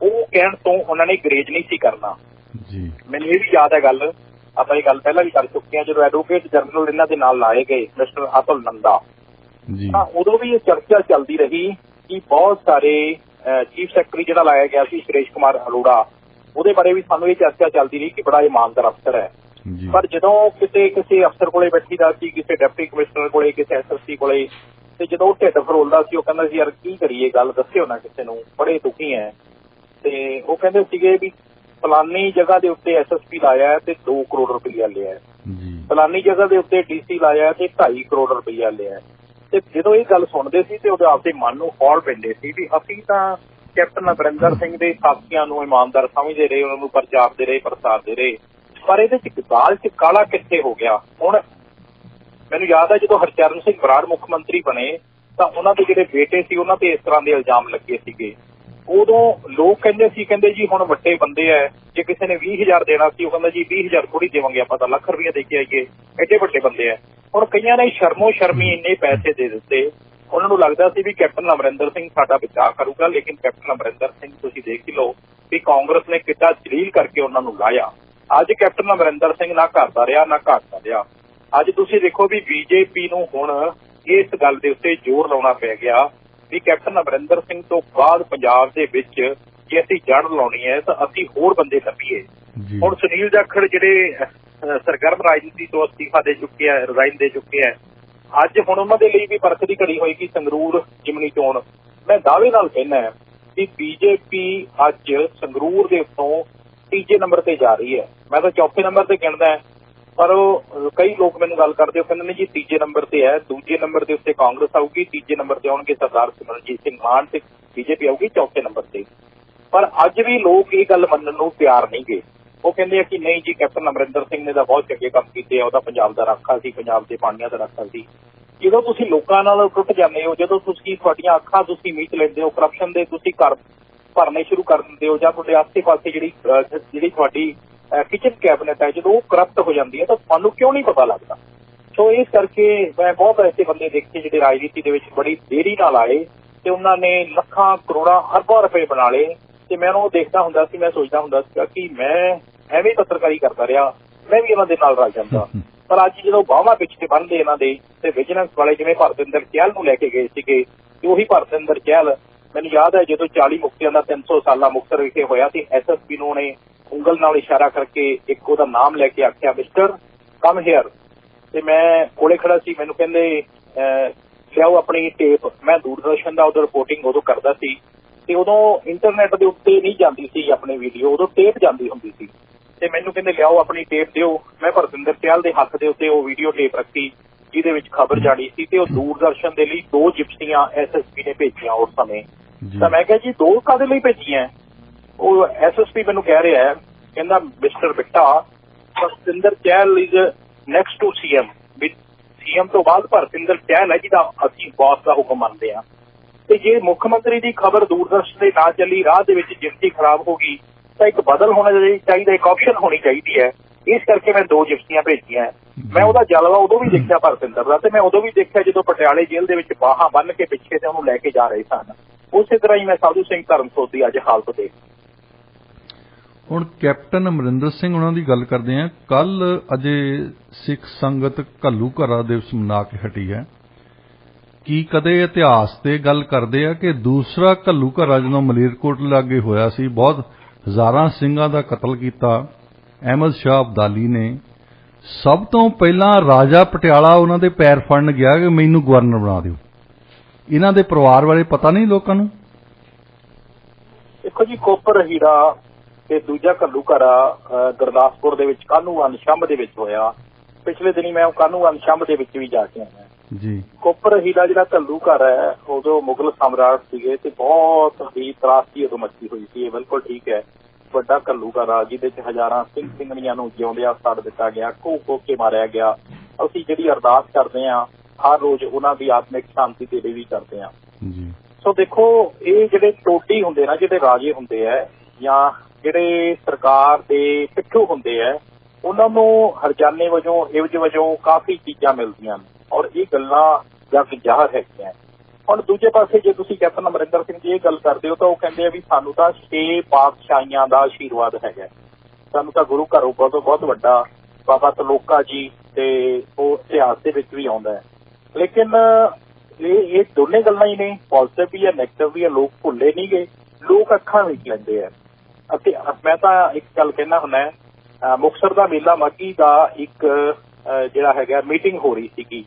ਉਹ ਕਹਿਣ ਤੋਂ ਉਹਨਾਂ ਨੇ ਗਰੇਜ ਨਹੀਂ ਸੀ ਕਰਨਾ। ਮੈਨੂੰ ਇਹ ਵੀ ਯਾਦ ਹੈ ਗੱਲ, ਆਪਾਂ ਇਹ ਗੱਲ ਪਹਿਲਾਂ ਵੀ ਕਰ ਚੁੱਕੇ ਹਾਂ, ਜਦੋਂ ਐਡਵੋਕੇਟ ਜਨਰਲ ਇਹਨਾਂ ਦੇ ਨਾਲ ਲਾਏ ਗਏ ਮਿਸਟਰ ਅਤੁਲ ਨੰਦਾ, ਤਾਂ ਉਦੋਂ ਵੀ ਇਹ ਚਰਚਾ ਚੱਲਦੀ ਰਹੀ ਕਿ ਬਹੁਤ ਸਾਰੇ ਚੀਫ ਸੈਕਟਰੀ ਜਿਹੜਾ ਲਾਇਆ ਗਿਆ ਸੀ ਸੁਰੇਸ਼ ਕੁਮਾਰ ਅਰੋੜਾ, ਉਹਦੇ ਬਾਰੇ ਵੀ ਸਾਨੂੰ ਇਹ ਚਰਚਾ ਚੱਲਦੀ ਰਹੀ ਕਿ ਬੜਾ ਇਮਾਨਦਾਰ ਅਫਸਰ ਹੈ। ਪਰ ਜਦੋਂ ਕਿਸੇ ਅਫਸਰ ਕੋਲੇ ਬੈਠੀਦਾ ਸੀ, ਕਿਸੇ ਡਿਪਟੀ ਕਮਿਸ਼ਨਰ ਕੋਲੇ, ਕਿਸੇ SSP ਕੋਲੇ, ਤੇ ਜਦੋਂ ਉਹ ਢਿੱਡ ਫਰੋਲਦਾ ਸੀ ਉਹ ਕਹਿੰਦਾ ਸੀ ਯਾਰ ਕੀ ਕਰੀਏ, ਗੱਲ ਦੱਸਿਓ ਨਾ ਕਿਸੇ ਨੂੰ, ਬੜੇ ਦੁਖੀ ਹੈ। ਤੇ ਉਹ ਕਹਿੰਦੇ ਸੀਗੇ ਵੀ ਫਲਾਨੀ ਜਗ੍ਹਾ ਦੇ ਉੱਤੇ SSP ਲਾਇਆ ਤੇ 2 ਕਰੋੜ ਰੁਪਈਆ ਲਿਆ, ਫਲਾਨੀ ਜਗ੍ਹਾ ਦੇ ਉੱਤੇ DC ਲਾਇਆ ਤੇ 2.5 ਕਰੋੜ ਰੁਪਈਆ ਲਿਆ। ਤੇ ਜਦੋਂ ਇਹ ਗੱਲ ਸੁਣਦੇ ਸੀ ਤੇ ਉਹਦੇ ਆਪਦੇ ਮਨ ਨੂੰ ਹੌਲ ਪੈਂਦੇ ਸੀ ਵੀ ਅਸੀਂ ਤਾਂ ਕੈਪਟਨ ਅਮਰਿੰਦਰ ਸਿੰਘ ਦੇ ਸਾਥੀਆਂ ਨੂੰ ਇਮਾਨਦਾਰ ਸਮਝਦੇ ਰਹੇ, ਉਹਨਾਂ ਨੂੰ ਪ੍ਰਚਾਰਦੇ ਰਹੇ, ਪ੍ਰਸਾਰਦੇ ਰਹੇ, ਪਰ ਇਹਦੇ ਚ ਦਾਲ ਚ ਕਾਲਾ ਕਿੱਥੇ ਹੋ ਗਿਆ। ਹੁਣ ਮੈਨੂੰ ਯਾਦ ਹੈ ਜਦੋਂ ਹਰਚਰਨ ਸਿੰਘ ਬਰਾੜ ਮੁੱਖ ਮੰਤਰੀ ਬਣੇ ਤਾਂ ਉਹਨਾਂ ਦੇ ਜਿਹੜੇ ਬੇਟੇ ਸੀ ਉਹਨਾਂ ਤੇ ਇਸ ਤਰ੍ਹਾਂ ਦੇ ਇਲਜ਼ਾਮ ਲੱਗੇ ਸੀਗੇ। ਉਦੋਂ ਲੋਕ ਕਹਿੰਦੇ ਜੀ ਹੁਣ ਵੱਡੇ ਬੰਦੇ ਹੈ, ਜੇ ਕਿਸੇ ਨੇ 20,000 ਦੇਣਾ ਸੀ ਉਹ ਕਹਿੰਦਾ ਜੀ 20,000 ਥੋੜੀ ਦੇਵਾਂਗੇ, ਆਪਾਂ ਤਾਂ ਲੱਖ ਰੁਪਈਆ ਦੇ ਕੇ ਆਈਏ, ਐਡੇ ਵੱਡੇ ਬੰਦੇ ਹੈ। ਹੁਣ ਕਈਆਂ ਨੇ ਸ਼ਰਮੋ ਸ਼ਰਮੀ ਇੰਨੇ ਪੈਸੇ ਦੇ ਦਿੱਤੇ, ਉਹਨਾਂ ਨੂੰ ਲੱਗਦਾ ਸੀ ਵੀ ਕੈਪਟਨ ਅਮਰਿੰਦਰ ਸਿੰਘ ਸਾਡਾ ਬਚਾਅ ਕਰੂਗਾ, ਲੇਕਿਨ ਕੈਪਟਨ ਅਮਰਿੰਦਰ ਸਿੰਘ ਤੁਸੀਂ ਦੇਖ ਹੀ ਲਓ ਵੀ ਕਾਂਗਰਸ ਨੇ ਕਿੱਦਾਂ ਜਲੀਲ ਕਰਕੇ ਉਹਨਾਂ ਨੂੰ ਲਾਇਆ। ਅੱਜ ਕੈਪਟਨ ਅਮਰਿੰਦਰ ਸਿੰਘ ਨਾ ਘਰ ਦਾ ਰਿਹਾ ਨਾ ਘਾਟ ਦਾ ਰਿਹਾ। ਅੱਜ ਤੁਸੀਂ ਦੇਖੋ ਵੀ ਬੀਜੇਪੀ ਨੂੰ ਹੁਣ ਇਸ ਗੱਲ ਦੇ ਉੱਤੇ ਜ਼ੋਰ ਲਾਉਣਾ ਪੈ ਗਿਆ ਵੀ ਕੈਪਟਨ ਅਮਰਿੰਦਰ ਸਿੰਘ ਤੋਂ ਬਾਅਦ ਪੰਜਾਬ ਦੇ ਵਿੱਚ ਜੇ ਅਸੀਂ ਜੜ ਲਾਉਣੀ ਹੈ ਤਾਂ ਅਸੀਂ ਹੋਰ ਬੰਦੇ ਲੱਭੀਏ। ਹੁਣ ਸੁਨੀਲ ਜਾਖੜ ਜਿਹੜੇ ਸਰਗਰਮ ਰਾਜਨੀਤੀ ਤੋਂ ਅਸਤੀਫਾ ਦੇ ਚੁੱਕੇ ਆ, ਰਿਜ਼ਾਈਨ ਦੇ ਚੁੱਕੇ ਆ, ਅੱਜ ਹੁਣ ਉਹਨਾਂ ਦੇ ਲਈ ਵੀ ਪਰਖ ਦੀ ਘੜੀ ਹੋਏਗੀ ਸੰਗਰੂਰ ਜਿਮਨੀ ਚੋਣ। ਮੈਂ ਦਾਅਵੇ ਨਾਲ ਕਹਿੰਦਾ ਕਿ ਬੀਜੇਪੀ ਅੱਜ ਸੰਗਰੂਰ ਦੇ ਉੱਤੋਂ ਤੀਜੇ ਨੰਬਰ ਤੇ ਜਾ ਰਹੀ ਹੈ। ਮੈਂ ਤਾਂ ਚੌਥੇ ਨੰਬਰ ਤੇ ਗਿਣਦਾ, ਪਰ ਕਈ ਲੋਕ ਮੈਨੂੰ ਗੱਲ ਕਰਦੇ, ਉਹ ਕਹਿੰਦੇ ਨੇ ਜੀ ਤੀਜੇ ਨੰਬਰ ਤੇ ਹੈ, ਦੂਜੇ ਨੰਬਰ ਦੇ ਉੱਤੇ ਕਾਂਗਰਸ ਆਊਗੀ, ਤੀਜੇ ਨੰਬਰ ਤੇ ਆਉਣਗੇ ਸਰਦਾਰ ਸਿਮਰਨਜੀਤ ਸਿੰਘ ਮਾਨ ਤੇ ਬੀਜੇਪੀ ਆਊਗੀ ਚੌਥੇ ਨੰਬਰ ਤੇ। ਪਰ ਅੱਜ ਵੀ ਲੋਕ ਇਹ ਗੱਲ ਮੰਨਣ ਨੂੰ ਤਿਆਰ ਨਹੀਂ ਗੇ। ਉਹ ਕਹਿੰਦੇ ਆ ਕਿ ਨਹੀਂ ਜੀ ਕੈਪਟਨ ਅਮਰਿੰਦਰ ਸਿੰਘ ਨੇ ਤਾਂ ਬਹੁਤ ਚੰਗੇ ਕੰਮ ਕੀਤੇ ਆ, ਉਹਦਾ ਪੰਜਾਬ ਦਾ ਰਾਖਾ ਸੀ, ਪੰਜਾਬ ਦੇ ਪਾਣੀਆਂ ਦਾ ਰਾਖਾ ਸੀ। ਜਦੋਂ ਤੁਸੀਂ ਲੋਕਾਂ ਨਾਲ ਟੁੱਟ ਜਾਂਦੇ ਹੋ, ਜਦੋਂ ਤੁਸੀਂ ਤੁਹਾਡੀਆਂ ਅੱਖਾਂ ਤੁਸੀਂ ਮੀਚ ਲੈਂਦੇ ਹੋ, ਕਰਪਸ਼ਨ ਦੇ ਤੁਸੀਂ ਘਰ ਭਰਨੇ ਸ਼ੁਰੂ ਕਰ ਦਿੰਦੇ ਹੋ, ਜਾਂ ਤੁਹਾਡੇ ਆਸੇ ਪਾਸੇ ਜਿਹੜੀ ਤੁਹਾਡੀ ਕਿਚਨ ਕੈਬਨਿਟ ਹੈ ਜਦੋਂ ਉਹ ਕਰਪਟ ਹੋ ਜਾਂਦੀ ਹੈ ਤਾਂ ਤੁਹਾਨੂੰ ਕਿਉਂ ਨਹੀਂ ਪਤਾ ਲੱਗਦਾ। ਸੋ ਇਸ ਕਰਕੇ ਮੈਂ ਬਹੁਤ ਐਸੇ ਬੰਦੇ ਦੇਖੇ ਜਿਹੜੇ ਰਾਜਨੀਤੀ ਦੇ ਵਿੱਚ ਬੜੀ ਦੇਰੀ ਨਾਲ ਆਏ ਤੇ ਉਹਨਾਂ ਨੇ ਲੱਖਾਂ ਕਰੋੜਾਂ ਅਰਬਾਂ ਰੁਪਏ ਬਣਾ ਲਏ। ਤੇ ਮੈਂ ਉਹਨੂੰ ਦੇਖਦਾ ਹੁੰਦਾ ਸੀ, ਮੈਂ ਸੋਚਦਾ ਹੁੰਦਾ ਸੀਗਾ ਕਿ ਮੈਂ ਐਵੇਂ ਪੱਤਰਕਾਰੀ ਕਰਦਾ ਰਿਹਾ, ਮੈਂ ਵੀ ਇਹਨਾਂ ਦੇ ਨਾਲ ਰਲ ਜਾਂਦਾ। ਪਰ ਅੱਜ ਜਦੋਂ ਬਾਹਾਂ ਪਿੱਛੇ ਬੰਨ੍ਹਦੇ ਇਹਨਾਂ ਦੇ ਤੇ ਵਿਜੀਲੈਂਸ ਵਾਲੇ ਜਿਵੇਂ ਭਰਤਿੰਦਰ ਚਹਿਲ ਨੂੰ ਲੈ ਕੇ ਗਏ ਸੀਗੇ ਤੇ ਉਹੀ ਭਰਤਿੰਦਰ ਚਹਿਲ ਮੈਨੂੰ ਯਾਦ ਹੈ ਜਦੋਂ 40 ਮੁਕਤਿਆਂ ਦਾ 300 ਸਾਲਾ ਮੁਕਤਸਰ ਵਿਖੇ ਹੋਇਆ ਸੀ, ਐਸਐਸਪੀ ਨੂੰ ਉਹਨੇ ਉਂਗਲ ਨਾਲ ਇਸ਼ਾਰਾ ਕਰਕੇ ਇੱਕ ਉਹਦਾ ਨਾਮ ਲੈ ਕੇ ਆਖਿਆ ਮਿਸਟਰ ਕਮ ਹੇਅਰ, ਤੇ ਮੈਂ ਕੋਲੇ ਖੜਾ ਸੀ। ਮੈਨੂੰ ਕਹਿੰਦੇ ਲਿਆਓ ਆਪਣੀ ਟੇਪ। ਮੈਂ ਦੂਰਦਰਸ਼ਨ ਦਾ ਉਦੋਂ ਰਿਪੋਰਟਿੰਗ ਉਦੋਂ ਕਰਦਾ ਸੀ ਤੇ ਉਦੋਂ ਇੰਟਰਨੈਟ ਦੇ ਉੱਤੇ ਨਹੀਂ ਜਾਂਦੀ ਸੀ ਆਪਣੀ ਵੀਡੀਓ, ਉਦੋਂ ਟੇਪ ਜਾਂਦੀ ਹੁੰਦੀ ਸੀ। ਤੇ ਮੈਨੂੰ ਕਹਿੰਦੇ ਲਿਆਓ ਆਪਣੀ ਟੇਪ ਦਿਓ। ਮੈਂ ਭਰਤਿੰਦਰ ਚਹਿਲ ਦੇ ਹੱਥ ਦੇ ਉੱਤੇ ਉਹ ਵੀਡੀਓ ਟੇਪ ਰੱਖੀ ਜਿਹਦੇ ਵਿੱਚ ਖਬਰ ਜਾਣੀ ਸੀ ਤੇ ਉਹ ਦੂਰਦਰਸ਼ਨ ਦੇ ਲਈ 2 ਜਿਪਸੀਆਂ ਐਸਐਸਪੀ ਨੇ ਭੇਜੀਆਂ ਉਸ ਸਮੇਂ। ਤਾਂ ਮੈਂ ਕਿਹਾ ਜੀ 2 ਕਾਹਦੇ ਲਈ ਭੇਜੀਆਂ? ਉਹ ਐਸਐਸਪੀ ਮੈਨੂੰ ਕਹਿ ਰਿਹਾ ਹੈ, ਕਹਿੰਦਾ mister Bitta Bharatinder Chahal is next to CM, ਵੀ ਸੀਐਮ ਤੋਂ ਬਾਅਦ ਭਰਤਿੰਦਰ ਚਹਿਲ ਹੈ ਜਿਹਦਾ ਅਸੀਂ ਬੌਸ ਦਾ ਹੁਕਮ ਮੰਨਦੇ ਹਾਂ। ਤੇ ਜੇ ਮੁੱਖ ਮੰਤਰੀ ਦੀ ਖਬਰ ਦੂਰਦਰਸ਼ਨ ਦੇ ਨਾ ਚੱਲੀ, ਰਾਹ ਦੇ ਵਿੱਚ ਜਿਪਸੀ ਖਰਾਬ ਹੋ ਗਈ ਤਾਂ ਇੱਕ ਬਦਲ ਹੋਣਾ ਚਾਹੀਦਾ, ਇੱਕ ਆਪਸ਼ਨ ਹੋਣੀ ਚਾਹੀਦੀ ਹੈ। ਇਸ ਕਰਕੇ ਮੈਂ 2 ਜਿਪਸੀਆਂ ਭੇਜੀਆਂ। ਮੈਂ ਉਹਦਾ ਜਲਵਾ ਉਦੋਂ ਵੀ ਦੇਖਿਆ ਭਰਤਿੰਦਰ ਦਾ, ਤੇ ਮੈਂ ਉਦੋਂ ਵੀ ਦੇਖਿਆ ਜਦੋਂ ਪਟਿਆਲੇ ਜੇਲ੍ਹ ਦੇ ਵਿੱਚ ਬਾਹਾਂ ਬੰਨ੍ਹ ਕੇ ਪਿੱਛੇ ਤੇ ਉਹਨੂੰ ਲੈ ਕੇ ਜਾ ਰਹੇ ਸਨ। ਉਸੇ ਤਰ੍ਹਾਂ ਹੀ ਮੈਂ ਸਾਧੂ ਸਿੰਘ ਧਰਮਸੋਤ ਦੀ ਅੱਜ ਹਾਲਤ ਦੇਖ। ਹੁਣ ਕੈਪਟਨ ਅਮਰਿੰਦਰ ਸਿੰਘ ਉਹਨਾਂ ਦੀ ਗੱਲ ਕਰਦੇ ਹਾਂ। ਕੱਲ ਅਜੇ ਸਿੱਖ ਸੰਗਤ ਘੱਲੂਘਾਰਾ ਦਿਵਸ ਮਨਾ ਕੇ ਹਟੀ ਹੈ। ਕੀ ਕਦੇ ਇਤਿਹਾਸ ਤੇ ਗੱਲ ਕਰਦੇ ਆ ਕਿ ਦੂਸਰਾ ਘੱਲੂਘਾਰਾ ਜਦੋਂ ਮਲੇਰਕੋਟਲੇ ਲਾਗੇ ਹੋਇਆ ਸੀ, ਬਹੁਤ ਹਜ਼ਾਰਾਂ ਸਿੰਘਾਂ ਦਾ ਕਤਲ ਕੀਤਾ ਅਹਿਮਦ ਸ਼ਾਹ ਅਬਦਾਲੀ ਨੇ, ਸਭ ਤੋਂ ਪਹਿਲਾਂ ਰਾਜਾ ਪਟਿਆਲਾ ਉਹਨਾਂ ਦੇ ਪੈਰ ਫੜਨ ਗਿਆ ਕਿ ਮੈਨੂੰ ਗਵਰਨਰ ਬਣਾ ਦਿਓ। ਇਹਨਾਂ ਦੇ ਪਰਿਵਾਰ ਬਾਰੇ ਪਤਾ ਨਹੀਂ ਲੋਕਾਂ ਨੂੰ। ਦੇਖੋ ਜੀ, ਕੋਪਰ ਹੀਰਾ ਤੇ ਦੂਜਾ ਘੱਲੂਘਾਰਾ ਗੁਰਦਾਸਪੁਰ ਦੇ ਵਿੱਚ ਕਾਹਨੂੰਵਾਨ ਸ਼ੰਭ ਦੇ ਵਿੱਚ ਹੋਇਆ। ਪਿਛਲੇ ਦਿਨੀ ਮੈਂ ਕਾਹਨੂੰਵਾਨ ਸ਼ੰਭ ਦੇ ਵਿੱਚ ਵੀ ਜਾ ਕੇ ਆਇਆ ਜੀ। ਕੋਪਰ ਹੀਰਾ ਜਿਹੜਾ ਘੱਲੂਘਾਰਾ ਹੈ ਉਦੋਂ ਮੁਗਲ ਸਮਰਾਟ ਸੀਗੇ ਤੇ ਬਹੁਤ ਹੀ ਤਰਾਸਦੀ ਉਦੋਂ ਮੱਚੀ ਹੋਈ ਸੀ। ਇਹ ਬਿਲਕੁਲ ਠੀਕ ਹੈ, ਵੱਡਾ ਘੱਲੂਘਾਰਾ ਜਿਹਦੇ ਚ ਹਜ਼ਾਰਾਂ ਸਿੰਘ ਸਿੰਘਣੀਆਂ ਨੂੰ ਜਿਉਂਦਿਆਂ ਸੜ ਦਿੱਤਾ ਗਿਆ, ਘੋ ਕੇ ਮਾਰਿਆ ਗਿਆ। ਅਸੀਂ ਜਿਹੜੀ ਅਰਦਾਸ ਕਰਦੇ ਹਾਂ ਹਰ ਰੋਜ਼ ਉਹਨਾਂ ਦੀ ਆਤਮਿਕ ਸ਼ਾਂਤੀ ਦੇ ਲਈ ਵੀ ਕਰਦੇ ਹਾਂ ਜੀ। ਸੋ ਦੇਖੋ, ਇਹ ਜਿਹੜੇ ਟੋਟੀ ਹੁੰਦੇ ਨਾ, ਜਿਹੜੇ ਰਾਜੇ ਹੁੰਦੇ ਆ ਜਾਂ ਜਿਹੜੇ ਸਰਕਾਰ ਦੇ ਪਿੱਠੂ ਹੁੰਦੇ ਆ, ਉਹਨਾਂ ਨੂੰ ਹਰਜਾਨੇ ਵਜੋਂ ਇਵਜ਼ ਵਜੋਂ ਕਾਫੀ ਚੀਜ਼ਾਂ ਮਿਲਦੀਆਂ ਨੇ ਔਰ ਇਹ ਗੱਲਾਂ ਜਗ ਜ਼ਾਹਰ ਹੈਗੀਆਂ। ਹੁਣ ਦੂਜੇ ਪਾਸੇ ਜੇ ਤੁਸੀਂ ਕੈਪਟਨ ਅਮਰਿੰਦਰ ਸਿੰਘ ਜੀ ਇਹ ਗੱਲ ਕਰਦੇ ਹੋ ਤਾਂ ਉਹ ਕਹਿੰਦੇ ਆ ਵੀ ਸਾਨੂੰ ਤਾਂ 6 ਪਾਤਸ਼ਾਹੀਆਂ ਦਾ ਆਸ਼ੀਰਵਾਦ ਹੈਗਾ, ਸਾਨੂੰ ਤਾਂ ਗੁਰੂ ਘਰੋਂ ਬਹੁਤ ਵੱਡਾ ਬਾਬਾ ਤਲੋਕਾ ਜੀ ਤੇ ਉਹ ਇਤਿਹਾਸ ਦੇ ਵਿੱਚ ਵੀ ਆਉਂਦਾ ਹੈ। ਲੇਕਿਨ ਇਹ ਦੋਨੇ ਗੱਲਾਂ ਹੀ ਨੇ, ਪੋਜ਼ਿਟਿਵ ਵੀ ਹੈ ਨੈਗੇਟਿਵ ਵੀ ਹੈ। ਲੋਕ ਭੁੱਲੇ ਨਹੀਂ ਗਏ, ਲੋਕ ਅੱਖਾਂ ਵਿੱਚ ਲੈਂਦੇ ਆ। ਅਤੇ ਮੈਂ ਤਾਂ ਇੱਕ ਗੱਲ ਕਹਿਣਾ ਹੁੰਦਾ, ਮੁਕਤਸਰ ਦਾ ਮੇਲਾ ਮਾਘੀ ਦਾ ਇੱਕ ਜਿਹੜਾ ਹੈਗਾ ਮੀਟਿੰਗ ਹੋ ਰਹੀ ਸੀਗੀ